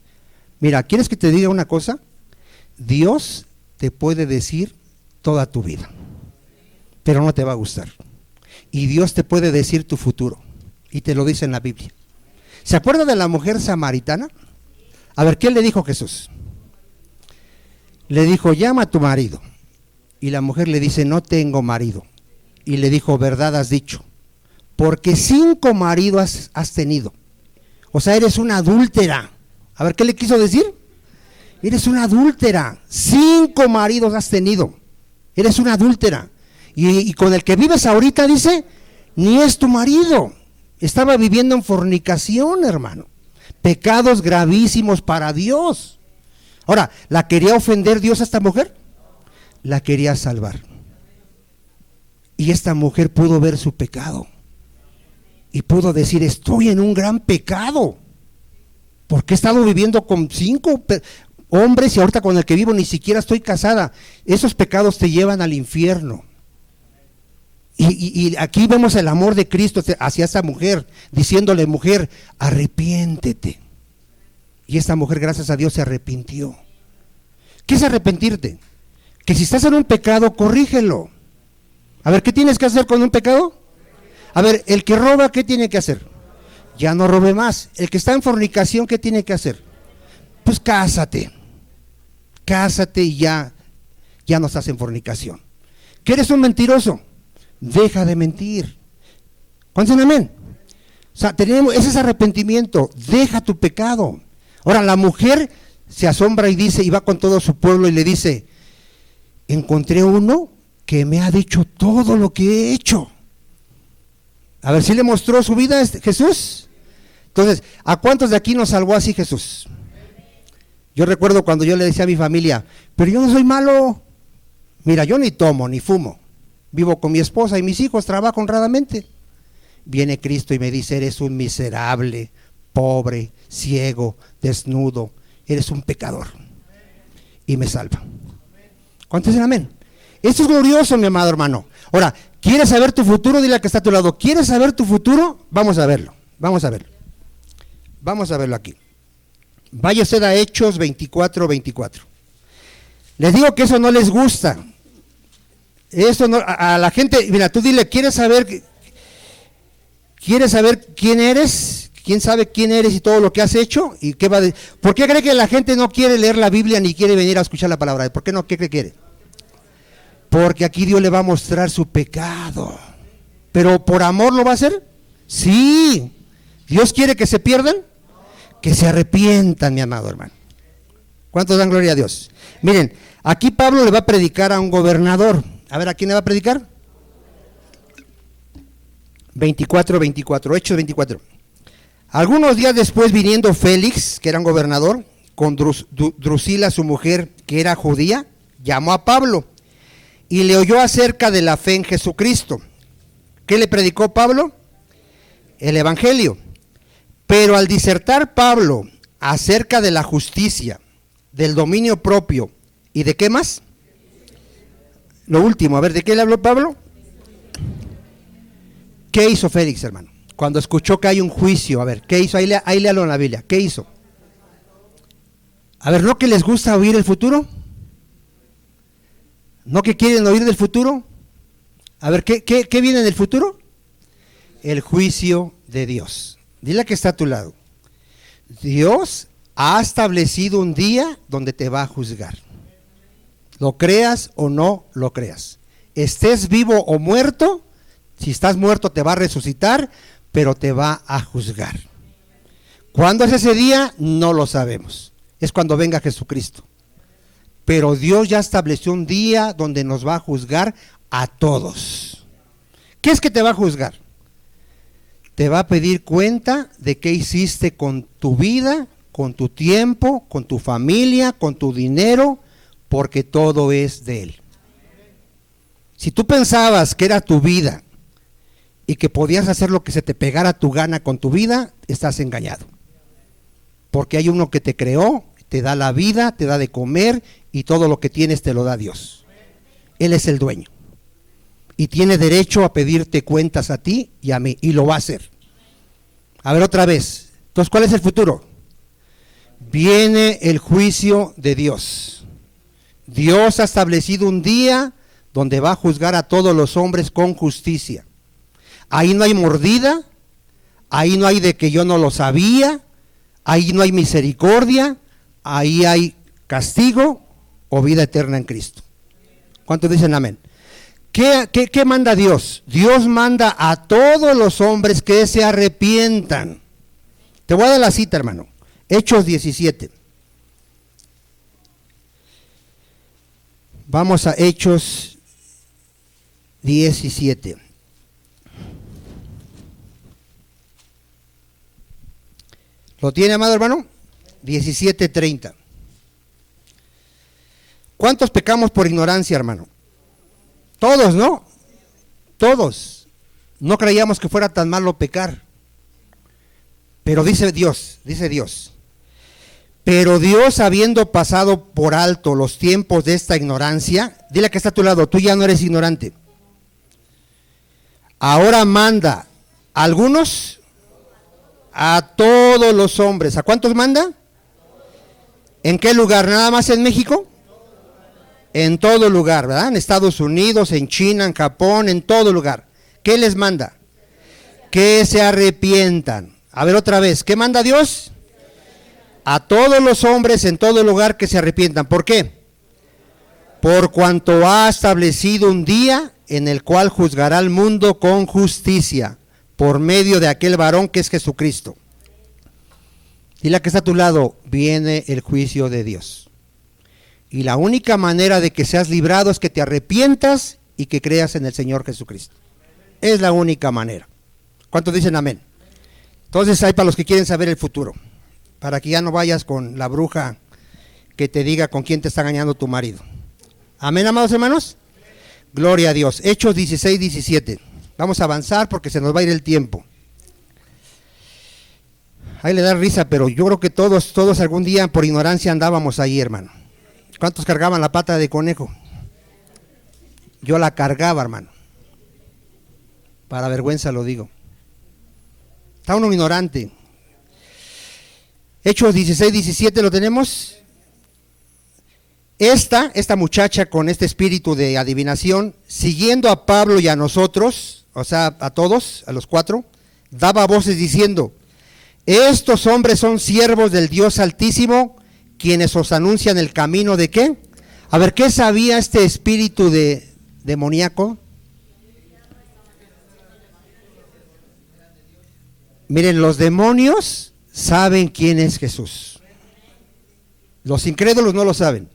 Speaker 1: Mira, ¿quieres que te diga una cosa? Dios te puede decir toda tu vida, pero no te va a gustar. Y Dios te puede decir tu futuro, y te lo dice en la Biblia. ¿Se acuerda de la mujer samaritana? A ver, ¿qué le dijo Jesús? Le dijo, llama a tu marido. Y la mujer le dice, no tengo marido. Y le dijo, verdad has dicho, porque 5 maridos has tenido. O sea, eres una adúltera. A ver, ¿qué le quiso decir? Eres una adúltera. 5 maridos has tenido. Eres una adúltera. Y con el que vives ahorita, dice, ni es tu marido. Estaba viviendo en fornicación, hermano. Pecados gravísimos para Dios. Ahora, ¿la quería ofender Dios a esta mujer? La quería salvar. Y esta mujer pudo ver su pecado. Y pudo decir, estoy en un gran pecado. Porque he estado viviendo con 5 hombres y ahorita con el que vivo ni siquiera estoy casada. Esos pecados te llevan al infierno. Y aquí vemos el amor de Cristo hacia esta mujer, diciéndole, mujer, arrepiéntete. Y esta mujer, gracias a Dios, se arrepintió. ¿Qué es arrepentirte? Que si estás en un pecado, corrígelo. A ver, ¿qué tienes que hacer con un pecado? A ver, el que roba, ¿qué tiene que hacer? Ya no robe más. El que está en fornicación, ¿qué tiene que hacer? Pues cásate. Cásate y ya no estás en fornicación. ¿Que eres un mentiroso? Deja de mentir. ¿Cuántos dicen amén? O sea, ese es arrepentimiento. Deja tu pecado. Ahora, la mujer se asombra y dice, y va con todo su pueblo y le dice, encontré uno que me ha dicho todo lo que he hecho. A ver, ¿sí le mostró su vida a Jesús? Entonces, ¿a cuántos de aquí nos salvó así Jesús? Yo recuerdo cuando yo le decía a mi familia, pero yo no soy malo. Mira, yo ni tomo, ni fumo. Vivo con mi esposa y mis hijos, trabajo honradamente. Viene Cristo y me dice, eres un miserable, pobre, ciego, desnudo, eres un pecador. Y me salva. ¿Cuántos dicen amén? Esto es glorioso, mi amado hermano. Ahora, ¿quieres saber tu futuro? Dile al que está a tu lado, ¿quieres saber tu futuro? Vamos a verlo, vamos a verlo. Vamos a verlo aquí. Vaya usted a Hechos 24:24. Les digo que eso no les gusta. Eso no, a la gente, mira, tú dile, ¿quieres saber quién eres? ¿Quién sabe quién eres y todo lo que has hecho? ¿Y qué va a decir? ¿Por qué cree que la gente no quiere leer la Biblia ni quiere venir a escuchar la palabra? ¿Por qué no? ¿Qué cree que quiere? Porque aquí Dios le va a mostrar su pecado. ¿Pero por amor lo va a hacer? Sí. ¿Dios quiere que se pierdan? Que se arrepientan, mi amado hermano. ¿Cuántos dan gloria a Dios? Miren, aquí Pablo le va a predicar a un gobernador. A ver, ¿a quién le va a predicar? 24:24, Hechos 24. Algunos días después, viniendo Félix, que era un gobernador, con Drusila, su mujer, que era judía, llamó a Pablo y le oyó acerca de la fe en Jesucristo. ¿Qué le predicó Pablo? El evangelio. Pero al disertar Pablo acerca de la justicia, del dominio propio y de qué más, lo último, a ver, ¿de qué le habló Pablo? ¿Qué hizo Félix, hermano? Cuando escuchó que hay un juicio, a ver, ¿qué hizo? Ahí léalo en la Biblia, ¿qué hizo? A ver, ¿no que les gusta oír el futuro? ¿No que quieren oír del futuro? A ver, ¿qué viene del futuro? El juicio de Dios. Dile que está a tu lado. Dios ha establecido un día donde te va a juzgar. Lo creas o no lo creas. Estés vivo o muerto, si estás muerto te va a resucitar, pero te va a juzgar. ¿Cuándo es ese día? No lo sabemos. Es cuando venga Jesucristo. Pero Dios ya estableció un día donde nos va a juzgar a todos. ¿Qué es que te va a juzgar? Te va a pedir cuenta de qué hiciste con tu vida, con tu tiempo, con tu familia, con tu dinero, porque todo es de Él. Si tú pensabas que era tu vida y que podías hacer lo que se te pegara tu gana con tu vida, estás engañado. Porque hay uno que te creó, te da la vida, te da de comer y todo lo que tienes te lo da Dios. Él es el dueño. Y tiene derecho a pedirte cuentas a ti y a mí, y lo va a hacer. A ver otra vez. Entonces, ¿cuál es el futuro? Viene el juicio de Dios. Dios ha establecido un día donde va a juzgar a todos los hombres con justicia. Ahí no hay mordida, ahí no hay de que yo no lo sabía, ahí no hay misericordia, ahí hay castigo o vida eterna en Cristo. ¿Cuántos dicen amén? ¿Qué manda Dios? Dios manda a todos los hombres que se arrepientan. Te voy a dar la cita, hermano. Hechos 17. Vamos a Hechos 17. ¿Lo tiene, amado hermano? 17:30. ¿Cuántos pecamos por ignorancia, hermano? Todos, ¿no? Todos. No creíamos que fuera tan malo pecar. Pero dice Dios, pero Dios, habiendo pasado por alto los tiempos de esta ignorancia, dile que está a tu lado, tú ya no eres ignorante. Ahora manda a algunos, a todos los hombres. ¿A cuántos manda? ¿En qué lugar? ¿Nada más en México? En todo lugar, ¿verdad? En Estados Unidos, en China, en Japón, en todo lugar. ¿Qué les manda? Que se arrepientan. A ver otra vez, ¿qué manda Dios? A todos los hombres en todo lugar que se arrepientan. ¿Por qué? Por cuanto ha establecido un día en el cual juzgará al mundo con justicia, por medio de aquel varón que es Jesucristo. Y la que está a tu lado, viene el juicio de Dios. Y la única manera de que seas librado es que te arrepientas y que creas en el Señor Jesucristo. Es la única manera. ¿Cuántos dicen amén? Entonces hay para los que quieren saber el futuro, para que ya no vayas con la bruja que te diga con quién te está engañando tu marido. Amén, amados hermanos. Gloria a Dios. Hechos 16:17. Vamos a avanzar porque se nos va a ir el tiempo. Ahí le da risa, pero yo creo que todos algún día por ignorancia andábamos ahí, hermano. ¿Cuántos cargaban la pata de conejo? Yo la cargaba, hermano. Para vergüenza lo digo. Está uno ignorante. Hechos 16:17, ¿lo tenemos? Esta muchacha con este espíritu de adivinación, siguiendo a Pablo y a nosotros, o sea, a todos, a los cuatro, daba voces diciendo: estos hombres son siervos del Dios Altísimo, quienes os anuncian el camino de ¿qué? A ver, ¿qué sabía este espíritu demoníaco? Miren, los demonios saben quién es Jesús. Los incrédulos no lo saben.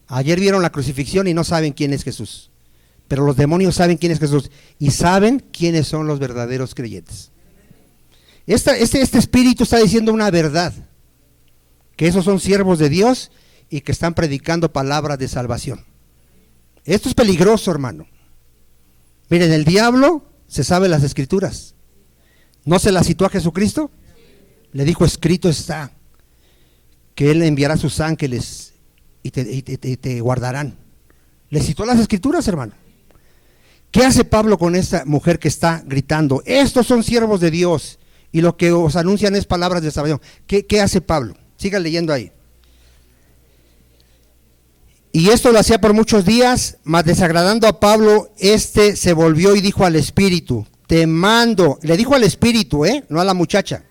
Speaker 1: Ayer vieron la crucifixión y no saben quién es Jesús. Pero los demonios saben quién es Jesús y saben quiénes son los verdaderos creyentes. Este espíritu está diciendo una verdad, que esos son siervos de Dios y que están predicando palabras de salvación. Esto es peligroso, hermano. Miren, el diablo se sabe las escrituras. ¿No se las citó a Jesucristo? Le dijo: escrito está, que Él enviará a sus ángeles y te guardarán. Le citó las escrituras, hermano. ¿Qué hace Pablo con esta mujer que está gritando? Estos son siervos de Dios y lo que os anuncian es palabras de salvación. ¿Qué hace Pablo? Sigan leyendo ahí. Y esto lo hacía por muchos días, mas desagradando a Pablo, se volvió y dijo al espíritu, te mando, le dijo al espíritu, no a la muchacha,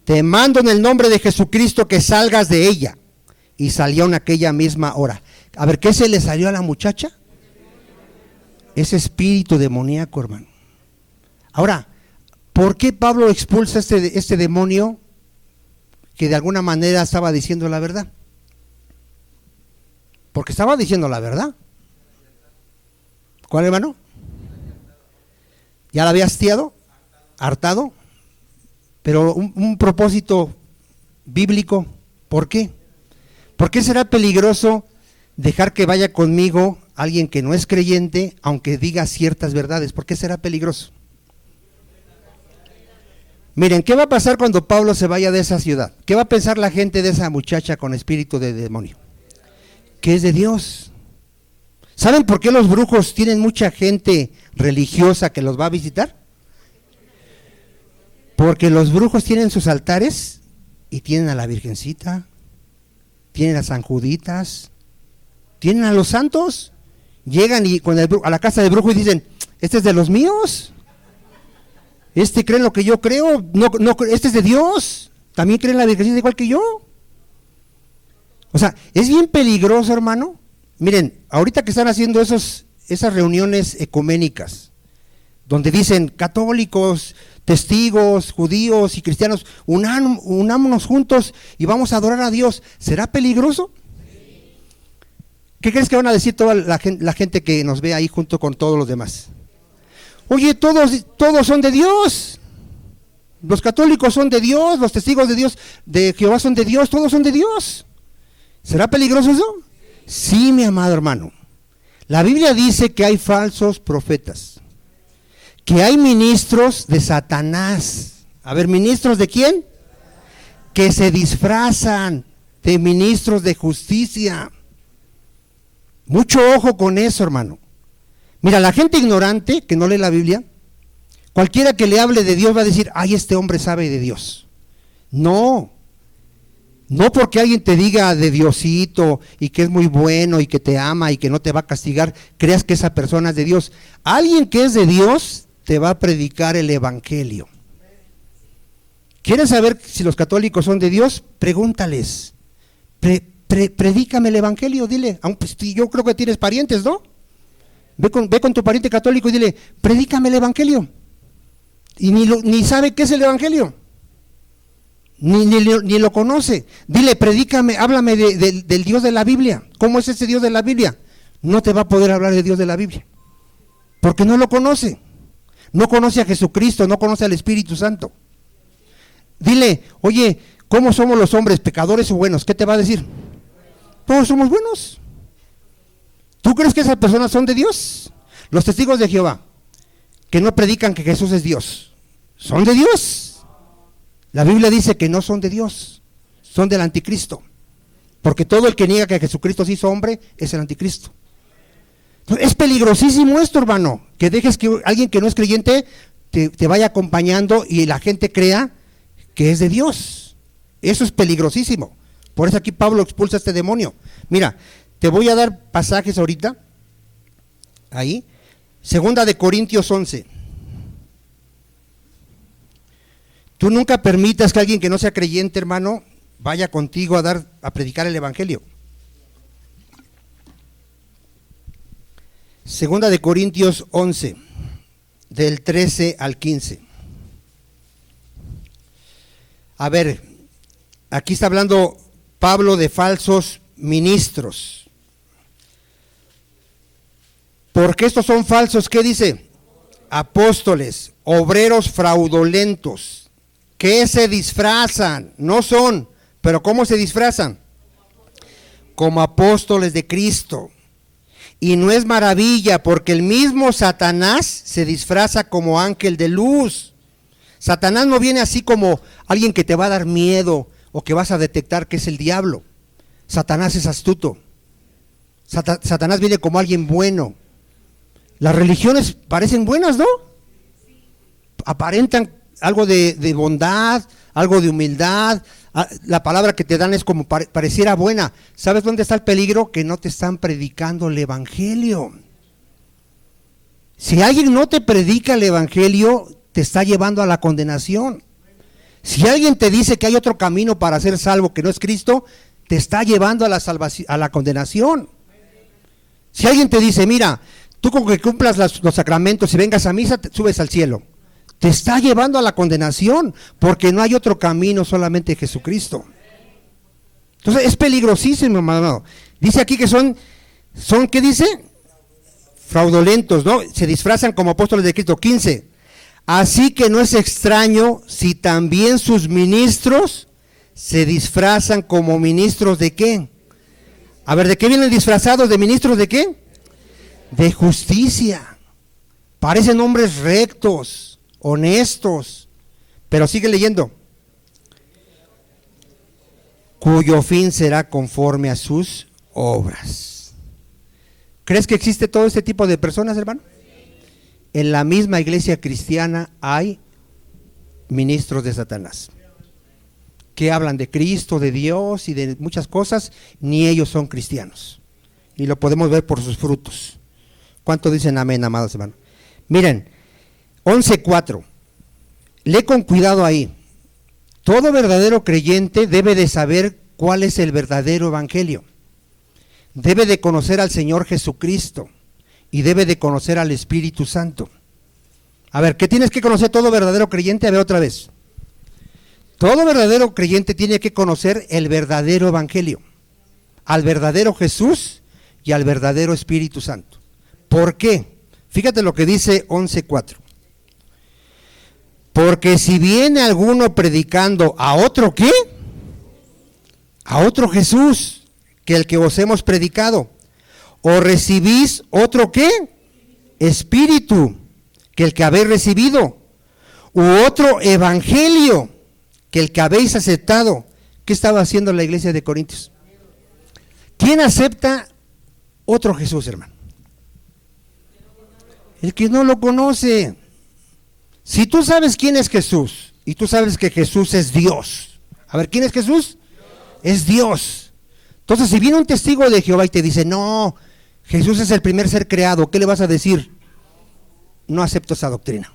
Speaker 1: te mando en el nombre de Jesucristo que salgas de ella. Y salió en aquella misma hora. A ver, ¿qué se le salió a la muchacha? Ese espíritu demoníaco, hermano. Ahora, ¿por qué Pablo expulsa este demonio que de alguna manera estaba diciendo la verdad? Porque estaba diciendo la verdad. ¿Cuál, hermano? ¿Ya la había hastiado? ¿Hartado? Pero un propósito bíblico. ¿Por qué? ¿Por qué será peligroso dejar que vaya conmigo alguien que no es creyente, aunque diga ciertas verdades? ¿Por qué será peligroso? Miren, ¿qué va a pasar cuando Pablo se vaya de esa ciudad? ¿Qué va a pensar la gente de esa muchacha con espíritu de demonio? Que es de Dios. ¿Saben por qué los brujos tienen mucha gente religiosa que los va a visitar? Porque los brujos tienen sus altares y tienen a la Virgencita, tienen a San Juditas, tienen a los santos. Llegan y a la casa del brujo y dicen, este es de los míos, cree en lo que yo creo, no, este es de Dios, también cree en la Virgencita igual que yo. O sea, es bien peligroso, hermano. Miren, ahorita que están haciendo esas reuniones ecuménicas, donde dicen católicos, testigos, judíos y cristianos, unámonos juntos y vamos a adorar a Dios, ¿será peligroso? ¿Qué crees que van a decir toda la gente que nos ve ahí junto con todos los demás? Oye, todos son de Dios. Los católicos son de Dios, los testigos de Dios, de Jehová son de Dios, todos son de Dios. ¿Será peligroso eso? Sí, mi amado hermano. La Biblia dice que hay falsos profetas, que hay ministros de Satanás. A ver, ¿ministros de quién? Que se disfrazan de ministros de justicia. Mucho ojo con eso, hermano. Mira, la gente ignorante que no lee la Biblia, cualquiera que le hable de Dios va a decir, ay, este hombre sabe de Dios. No porque alguien te diga de Diosito y que es muy bueno y que te ama y que no te va a castigar, creas que esa persona es de Dios. Alguien que es de Dios te va a predicar el evangelio. ¿Quieres saber si los católicos son de Dios? Pregúntales. Predícame el evangelio, dile. Pues, yo creo que tienes parientes, ¿no? Ve con tu pariente católico y dile, predícame el evangelio. Y ni sabe qué es el evangelio. Ni lo conoce. Dile, predícame, háblame del Dios de la Biblia. ¿Cómo es ese Dios de la Biblia? No te va a poder hablar de Dios de la Biblia, porque no lo conoce. No conoce a Jesucristo, no conoce al Espíritu Santo. Dile, oye, ¿cómo somos los hombres, pecadores o buenos? ¿Qué te va a decir? Todos somos buenos. ¿Tú crees que esas personas son de Dios? Los testigos de Jehová, que no predican que Jesús es Dios, ¿son de Dios? La Biblia dice que no son de Dios, son del anticristo, porque todo el que niega que Jesucristo se hizo hombre es el anticristo. Entonces, es peligrosísimo esto, hermano, que dejes que alguien que no es creyente te vaya acompañando y la gente crea que es de Dios. Eso es peligrosísimo. Por eso aquí Pablo expulsa a este demonio. Mira, te voy a dar pasajes ahorita, ahí, 2 Corintios 11. Tú nunca permitas que alguien que no sea creyente, hermano, vaya contigo a predicar el evangelio. 2 Corintios 11, del 13 al 15. A ver, aquí está hablando Pablo de falsos ministros. Porque estos son falsos, ¿qué dice? Apóstoles, obreros fraudulentos, que se disfrazan, no son, pero ¿cómo se disfrazan? Como apóstoles de Cristo. Y no es maravilla, porque el mismo Satanás se disfraza como ángel de luz. Satanás no viene así como alguien que te va a dar miedo o que vas a detectar que es el diablo. Satanás es astuto. Satanás viene como alguien bueno. Las religiones parecen buenas, ¿no? Aparentan algo de bondad, algo de humildad. La palabra que te dan es como pareciera buena. ¿Sabes dónde está el peligro? Que no te están predicando el evangelio. Si alguien no te predica el evangelio, te está llevando a la condenación. Si alguien te dice que hay otro camino para ser salvo que no es Cristo, te está llevando a la salvación, a la condenación. Si alguien te dice, mira, tú con que cumplas los sacramentos y vengas a misa, te subes al cielo, te está llevando a la condenación, porque no hay otro camino, solamente Jesucristo. Entonces es peligrosísimo, hermano. Dice aquí que son ¿qué dice? Fraudulentos, ¿no? Se disfrazan como apóstoles de Cristo. 15. Así que no es extraño si también sus ministros se disfrazan como ministros ¿de qué? A ver, ¿de qué vienen disfrazados? ¿De ministros de qué? De justicia. Parecen hombres rectos, honestos, pero sigue leyendo. Cuyo fin será conforme a sus obras. ¿Crees que existe todo este tipo de personas, hermano? En la misma iglesia cristiana hay ministros de Satanás que hablan de Cristo, de Dios y de muchas cosas, ni ellos son cristianos. Y lo podemos ver por sus frutos. ¿Cuánto dicen amén, amados hermanos? Miren, 11:4. Lee con cuidado ahí. Todo verdadero creyente debe de saber cuál es el verdadero evangelio. Debe de conocer al Señor Jesucristo y debe de conocer al Espíritu Santo. A ver, ¿qué tienes que conocer todo verdadero creyente? A ver otra vez. Todo verdadero creyente tiene que conocer el verdadero evangelio, al verdadero Jesús y al verdadero Espíritu Santo. ¿Por qué? Fíjate lo que dice 11:4. Porque si viene alguno predicando a otro ¿qué? A otro Jesús que el que os hemos predicado, o recibís otro ¿qué? Espíritu que el que habéis recibido, u otro evangelio que el que habéis aceptado. ¿Qué estaba haciendo la iglesia de Corintios? ¿Quién acepta otro Jesús, hermano? El que no lo conoce. Si tú sabes quién es Jesús y tú sabes que Jesús es Dios. A ver, ¿quién es Jesús? Es Dios. Entonces, si viene un testigo de Jehová y te dice, no, Jesús es el primer ser creado, ¿qué le vas a decir? No acepto esa doctrina.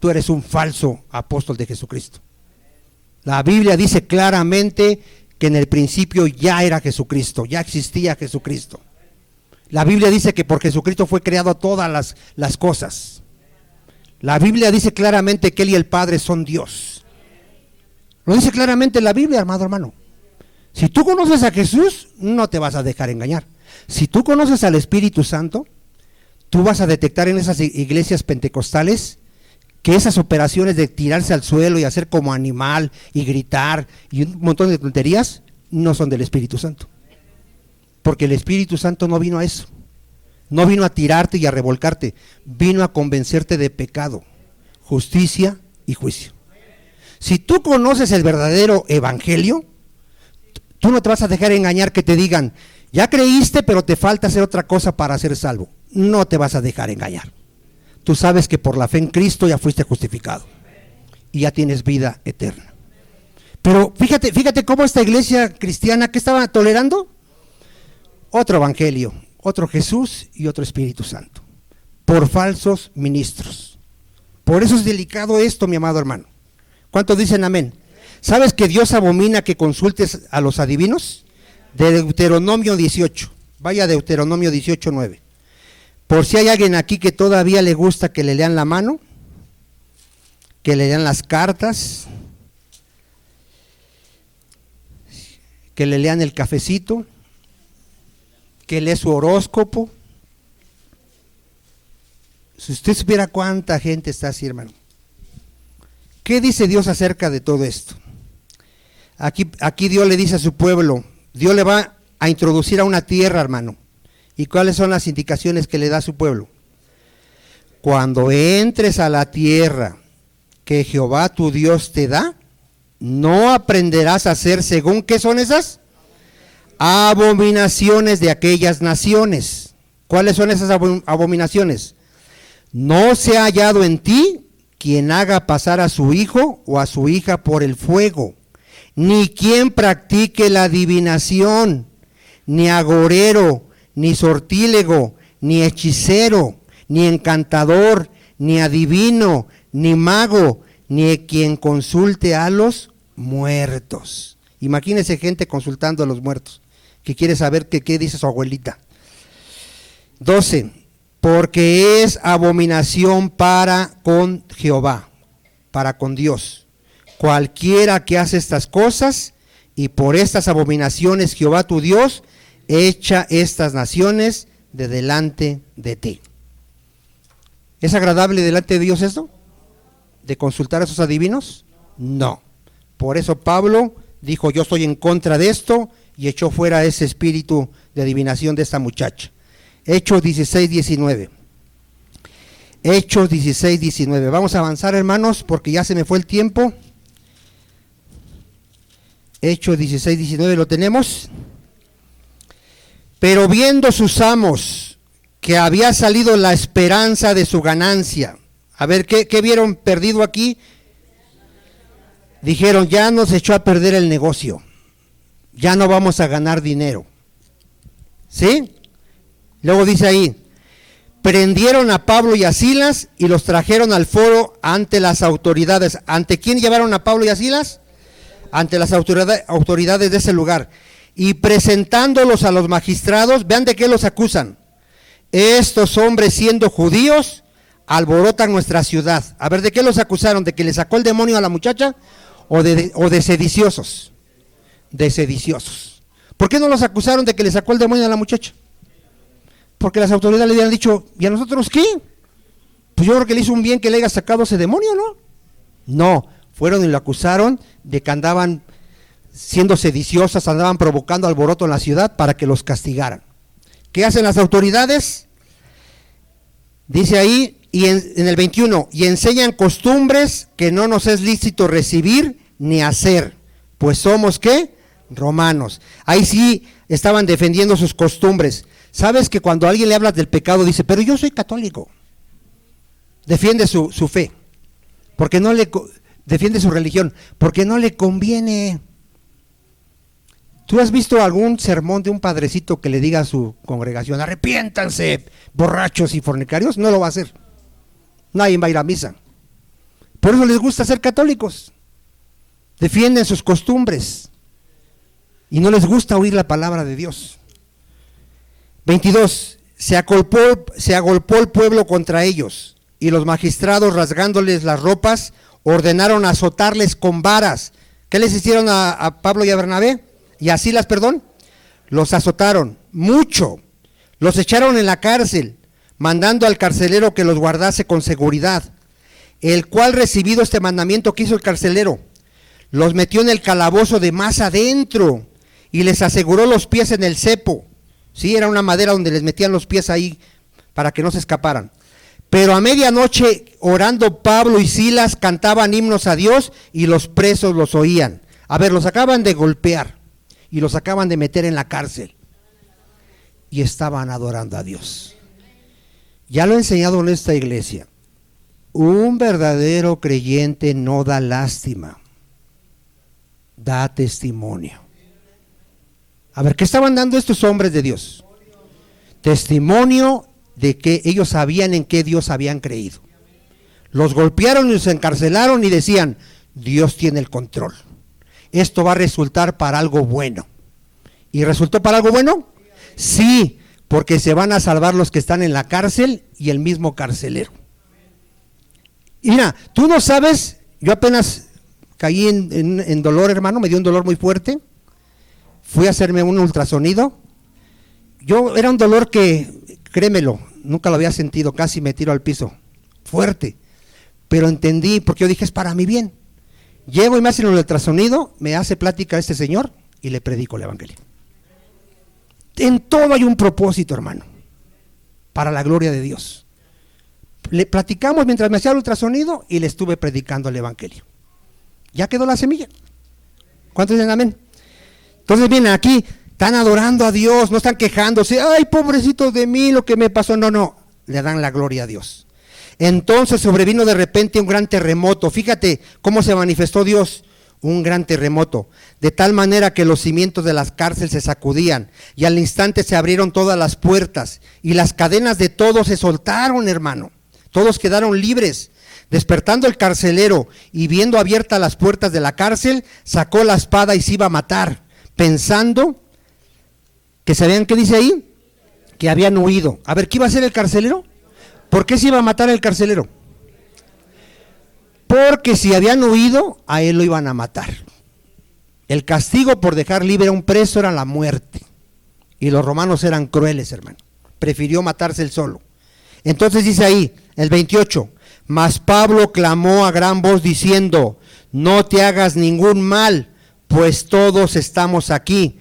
Speaker 1: Tú eres un falso apóstol de Jesucristo. La Biblia dice claramente que en el principio ya era Jesucristo, ya existía Jesucristo. La Biblia dice que por Jesucristo fue creado todas las cosas. La Biblia dice claramente que Él y el Padre son Dios. Lo dice claramente la Biblia, amado hermano. Si tú conoces a Jesús, no te vas a dejar engañar. Si tú conoces al Espíritu Santo, tú vas a detectar en esas iglesias pentecostales que esas operaciones de tirarse al suelo y hacer como animal y gritar y un montón de tonterías no son del Espíritu Santo. Porque el Espíritu Santo no vino a eso. No vino a tirarte y a revolcarte, vino a convencerte de pecado, justicia y juicio. Si tú conoces el verdadero evangelio, tú no te vas a dejar engañar que te digan, ya creíste pero te falta hacer otra cosa para ser salvo. No te vas a dejar engañar. Tú sabes que por la fe en Cristo ya fuiste justificado y ya tienes vida eterna. Pero fíjate cómo esta iglesia cristiana, ¿qué estaba tolerando? Otro evangelio, otro Jesús y otro Espíritu Santo, por falsos ministros. Por eso es delicado esto, mi amado hermano. ¿Cuántos dicen amén? ¿Sabes que Dios abomina que consultes a los adivinos? De Deuteronomio 18, vaya a Deuteronomio 18:9. Por si hay alguien aquí que todavía le gusta que le lean la mano, que le lean las cartas, que le lean el cafecito, que lee su horóscopo. Si usted supiera cuánta gente está así, hermano. ¿Qué dice Dios acerca de todo esto? Aquí Dios le dice a su pueblo, Dios le va a introducir a una tierra, hermano. ¿Y cuáles son las indicaciones que le da a su pueblo? Cuando entres a la tierra que Jehová tu Dios te da, no aprenderás a hacer según qué son esas abominaciones de aquellas naciones. ¿Cuáles son esas abominaciones? No se ha hallado en ti quien haga pasar a su hijo o a su hija por el fuego, ni quien practique la adivinación, ni agorero, ni sortílego, ni hechicero, ni encantador, ni adivino, ni mago, ni quien consulte a los muertos. Imagínense gente consultando a los muertos, que quiere saber qué dice su abuelita. 12, porque es abominación para con Jehová, para con Dios, cualquiera que hace estas cosas, y por estas abominaciones Jehová tu Dios echa estas naciones de delante de ti. ¿Es agradable delante de Dios esto? ¿De consultar a esos adivinos? No. Por eso Pablo dijo, yo estoy en contra de esto, y echó fuera ese espíritu de adivinación de esta muchacha. Hechos 16, 19. Hechos 16, 19. Vamos a avanzar, hermanos, porque ya se me fue el tiempo. Hechos 16, 19, ¿lo tenemos? Pero viendo sus amos que había salido la esperanza de su ganancia. A ver, ¿qué vieron perdido aquí? Dijeron, ya nos echó a perder el negocio. Ya no vamos a ganar dinero. ¿Sí? Luego dice ahí, prendieron a Pablo y a Silas y los trajeron al foro ante las autoridades. ¿Ante quién llevaron a Pablo y a Silas? Ante las autoridades de ese lugar. Y presentándolos a los magistrados, vean de qué los acusan. Estos hombres, siendo judíos, alborotan nuestra ciudad. A ver, ¿de qué los acusaron? ¿De que le sacó el demonio a la muchacha? ¿O de sediciosos? De sediciosos. ¿Por qué no los acusaron de que le sacó el demonio a la muchacha? Porque las autoridades le habían dicho, ¿y a nosotros qué? Pues yo creo que le hizo un bien que le haya sacado ese demonio, ¿no? No, fueron y lo acusaron de que andaban siendo sediciosas, andaban provocando alboroto en la ciudad para que los castigaran. ¿Qué hacen las autoridades? Dice ahí, y en el 21, y enseñan costumbres que no nos es lícito recibir ni hacer, pues somos, ¿qué? Romanos. Ahí sí estaban defendiendo sus costumbres. ¿Sabes que cuando a alguien le hablas del pecado dice, pero yo soy católico? Defiende su fe, porque no le defiende su religión, porque no le conviene. ¿Tú has visto algún sermón de un padrecito que le diga a su congregación, arrepiéntanse, borrachos y fornicarios? No lo va a hacer. Nadie va a ir a misa. Por eso les gusta ser católicos. Defienden sus costumbres y no les gusta oír la palabra de Dios. 22, se agolpó el pueblo contra ellos, y los magistrados, rasgándoles las ropas, ordenaron azotarles con varas. ¿Qué les hicieron a Pablo y a Bernabé? Y a Silas, perdón. Los azotaron mucho, los echaron en la cárcel, mandando al carcelero que los guardase con seguridad, el cual, recibido este mandamiento, que hizo el carcelero, los metió en el calabozo de más adentro y les aseguró los pies en el cepo. Sí, era una madera donde les metían los pies ahí para que no se escaparan. Pero a medianoche, orando Pablo y Silas, cantaban himnos a Dios y los presos los oían. A ver, los acaban de golpear y los acaban de meter en la cárcel y estaban adorando a Dios. Ya lo he enseñado en esta iglesia. Un verdadero creyente no da lástima, da testimonio. A ver, ¿qué estaban dando estos hombres de Dios? Testimonio de que ellos sabían en qué Dios habían creído. Los golpearon y los encarcelaron y decían, Dios tiene el control. Esto va a resultar para algo bueno. ¿Y resultó para algo bueno? Sí, porque se van a salvar los que están en la cárcel y el mismo carcelero. Y mira, tú no sabes, yo apenas caí en dolor, hermano, me dio un dolor muy fuerte. Fui a hacerme un ultrasonido. Era un dolor que, créemelo, nunca lo había sentido, casi me tiro al piso, fuerte. Pero entendí, porque yo dije, es para mi bien. Llego y me hacen el ultrasonido, me hace plática este señor y le predico el evangelio. En todo hay un propósito, hermano, para la gloria de Dios. Le platicamos mientras me hacía el ultrasonido y le estuve predicando el evangelio. Ya quedó la semilla. ¿Cuántos dicen amén? Entonces, miren, aquí, Están adorando a Dios, no están quejándose, ay, pobrecito de mí, lo que me pasó. No, no, le dan la gloria a Dios. Entonces sobrevino de repente un gran terremoto. Fíjate cómo se manifestó Dios. Un gran terremoto, de tal manera que los cimientos de las cárceles se sacudían y al instante se abrieron todas las puertas y las cadenas de todos se soltaron, hermano. Todos quedaron libres. Despertando el carcelero y viendo abiertas las puertas de la cárcel, sacó la espada y se iba a matar, pensando que sabían qué dice ahí, que habían huido. A ver, ¿qué iba a hacer el carcelero? ¿Por qué se iba a matar el carcelero? Porque si habían huido, a él lo iban a matar. El castigo por dejar libre a un preso era la muerte. Y los romanos eran crueles, hermano. Prefirió matarse él solo. Entonces dice ahí, el 28, mas Pablo clamó a gran voz diciendo, no te hagas ningún mal, pues todos estamos aquí.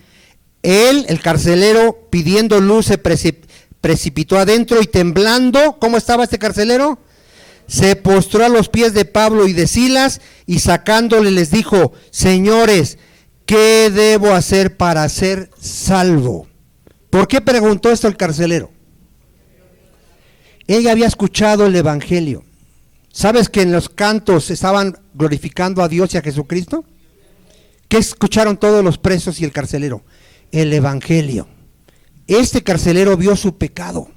Speaker 1: Él, el carcelero, pidiendo luz, se precipitó adentro y temblando, ¿cómo estaba este carcelero? Se postró a los pies de Pablo y de Silas y sacándole les dijo, señores, ¿qué debo hacer para ser salvo? ¿Por qué preguntó esto el carcelero? Él había escuchado el evangelio. ¿Sabes que en los cantos estaban glorificando a Dios y a Jesucristo? ¿Qué escucharon todos los presos y el carcelero? El evangelio. Este carcelero vio su pecado.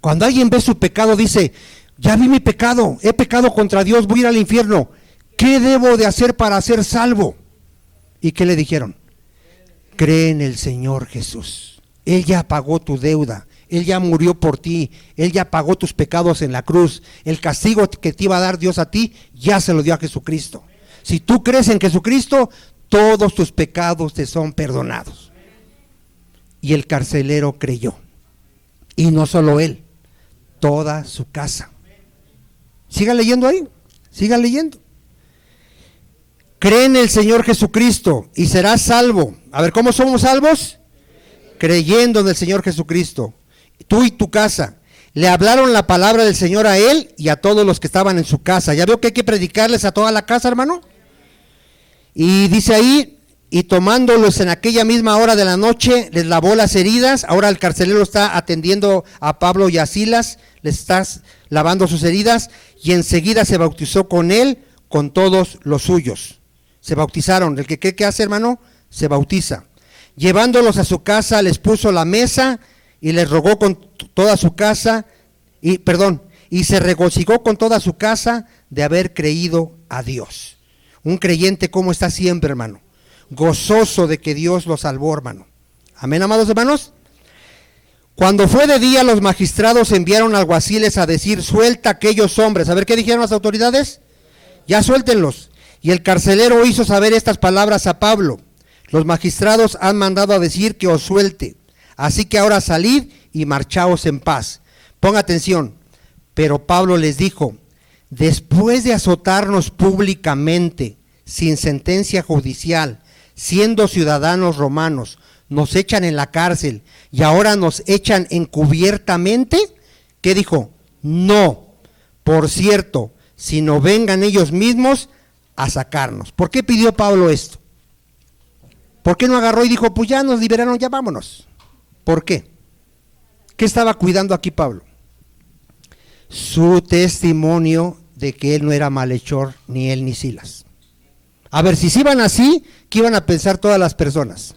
Speaker 1: Cuando alguien ve su pecado dice, ya vi mi pecado, he pecado contra Dios, voy a ir al infierno. ¿Qué debo de hacer para ser salvo? ¿Y qué le dijeron? Cree en el Señor Jesús. Él ya pagó tu deuda, Él ya murió por ti, Él ya pagó tus pecados en la cruz. El castigo que te iba a dar Dios a ti, ya se lo dio a Jesucristo. Si tú crees en Jesucristo, todos tus pecados te son perdonados. Y el carcelero creyó. Y no solo él, toda su casa. Siga leyendo ahí, siga leyendo. Cree en el Señor Jesucristo y serás salvo. A ver, ¿cómo somos salvos? Creyendo en el Señor Jesucristo. Tú y tu casa. Le hablaron la palabra del Señor a él y a todos los que estaban en su casa. ¿Ya veo que hay que predicarles a toda la casa, hermano? Y dice ahí, y tomándolos en aquella misma hora de la noche, les lavó las heridas. Ahora el carcelero está atendiendo a Pablo y a Silas, les está lavando sus heridas, y enseguida se bautizó con él, con todos los suyos. Se bautizaron. El que cree que hace, hermano, se bautiza. Llevándolos a su casa, les puso la mesa y les rogó con toda su casa, y se regocijó con toda su casa de haber creído a Dios. Un creyente, ¿cómo está siempre, hermano? Gozoso de que Dios lo salvó, hermano. Amén, amados hermanos. Cuando fue de día, los magistrados enviaron alguaciles a decir, suelta a aquellos hombres. A ver, ¿qué dijeron las autoridades? Ya suéltenlos. Y el carcelero hizo saber estas palabras a Pablo. Los magistrados han mandado a decir que os suelte. Así que ahora salid y marchaos en paz. Ponga atención. Pero Pablo les dijo, después de azotarnos públicamente, sin sentencia judicial, siendo ciudadanos romanos, nos echan en la cárcel y ahora nos echan encubiertamente, ¿qué dijo? No, por cierto, sino vengan ellos mismos a sacarnos. ¿Por qué pidió Pablo esto? ¿Por qué no agarró y dijo, pues ya nos liberaron, ya vámonos? ¿Por qué? ¿Qué estaba cuidando aquí Pablo? Su testimonio de que él no era malhechor, ni él ni Silas. A ver, si se iban así, ¿qué iban a pensar todas las personas?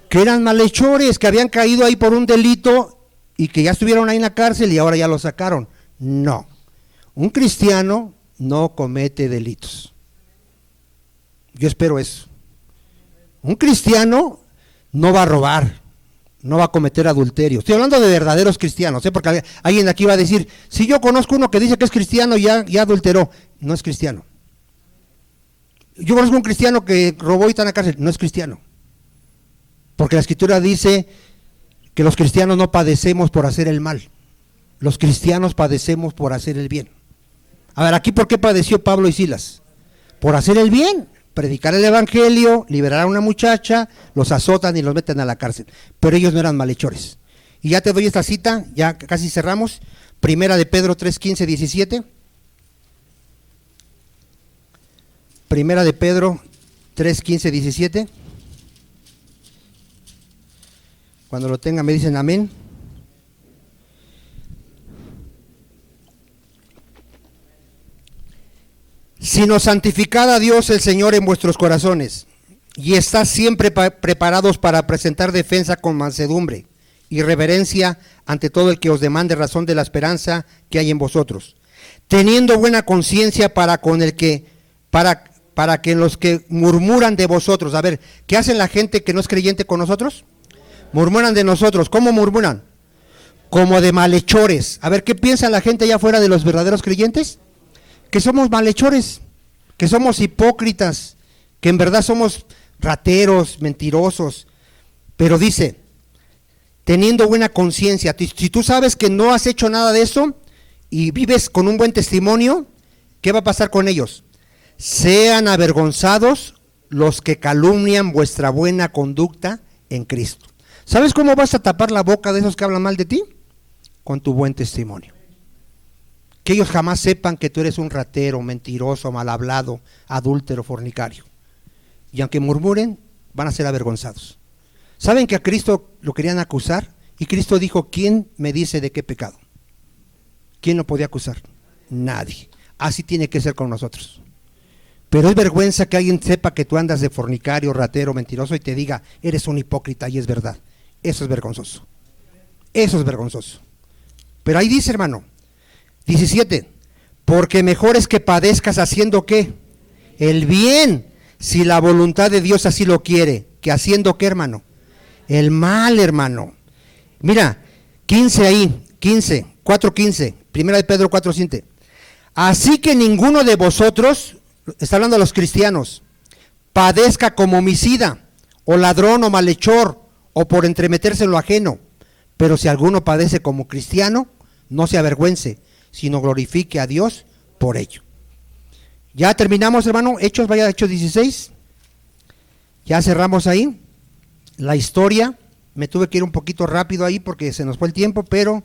Speaker 1: Que eran malhechores, que habían caído ahí por un delito y que ya estuvieron ahí en la cárcel y ahora ya lo sacaron. No, un cristiano no comete delitos. Yo espero eso. Un cristiano no va a robar, no va a cometer adulterio. Estoy hablando de verdaderos cristianos, porque alguien aquí va a decir, si yo conozco uno que dice que es cristiano y ya adulteró, no es cristiano. Yo conozco un cristiano que robó y está en la cárcel, no es cristiano. Porque la Escritura dice que los cristianos no padecemos por hacer el mal, los cristianos padecemos por hacer el bien. A ver, aquí ¿por qué padeció Pablo y Silas? Por hacer el bien, predicar el evangelio, liberar a una muchacha, los azotan y los meten a la cárcel. Pero ellos no eran malhechores. Y ya te doy esta cita, ya casi cerramos, Primera de Pedro 3, 15, 17. Primera de Pedro 3, 15, 17. Cuando lo tengan me dicen amén. Sino santificad a Dios el Señor en vuestros corazones, y estad siempre preparados para presentar defensa con mansedumbre y reverencia ante todo el que os demande razón de la esperanza que hay en vosotros, teniendo buena conciencia para que los que murmuran de vosotros. A ver, ¿qué hacen la gente que no es creyente con nosotros? Murmuran de nosotros. ¿Cómo murmuran? Como de malhechores. A ver, ¿qué piensa la gente allá afuera de los verdaderos creyentes? Que somos malhechores, que somos hipócritas, que en verdad somos rateros, mentirosos. Pero dice, teniendo buena conciencia. Si tú sabes que no has hecho nada de eso y vives con un buen testimonio, ¿qué va a pasar con ellos? Sean avergonzados los que calumnian vuestra buena conducta en Cristo. ¿Sabes cómo vas a tapar la boca de esos que hablan mal de ti? Con tu buen testimonio. Que ellos jamás sepan que tú eres un ratero, mentiroso, mal hablado, adúltero, fornicario. Y aunque murmuren, van a ser avergonzados. ¿Saben que a Cristo lo querían acusar? Y Cristo dijo, ¿quién me dice de qué pecado? ¿Quién lo podía acusar? Nadie. Así tiene que ser con nosotros. Pero es vergüenza que alguien sepa que tú andas de fornicario, ratero, mentiroso y te diga, eres un hipócrita, y es verdad. Eso es vergonzoso. Eso es vergonzoso. Pero ahí dice, hermano, 17, porque mejor es que padezcas haciendo ¿qué? El bien, si la voluntad de Dios así lo quiere, que haciendo ¿qué, hermano? El mal, hermano. Mira, 15 ahí, 15, 4:15, primera de Pedro 4:7. Así que ninguno de vosotros, está hablando a los cristianos, padezca como homicida, o ladrón, o malhechor, o por entremeterse en lo ajeno. Pero si alguno padece como cristiano, no se avergüence, sino glorifique a Dios por ello. Ya terminamos, hermano. Hechos, vaya a Hechos 16. Ya cerramos ahí la historia. Me tuve que ir un poquito rápido ahí porque se nos fue el tiempo, pero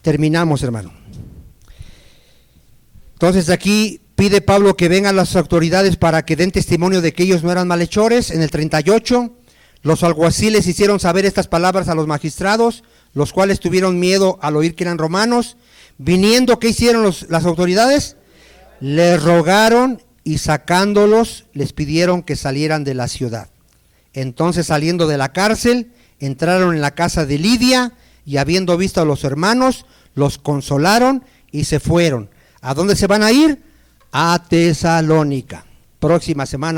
Speaker 1: terminamos, hermano. Entonces aquí pide Pablo que vengan las autoridades para que den testimonio de que ellos no eran malhechores. En el 38, los alguaciles hicieron saber estas palabras a los magistrados, los cuales tuvieron miedo al oír que eran romanos. Viniendo, ¿qué hicieron las autoridades? Les rogaron y sacándolos les pidieron que salieran de la ciudad. Entonces, saliendo de la cárcel, entraron en la casa de Lidia y habiendo visto a los hermanos, los consolaron y se fueron. ¿A dónde se van a ir? A Tesalónica. Próxima semana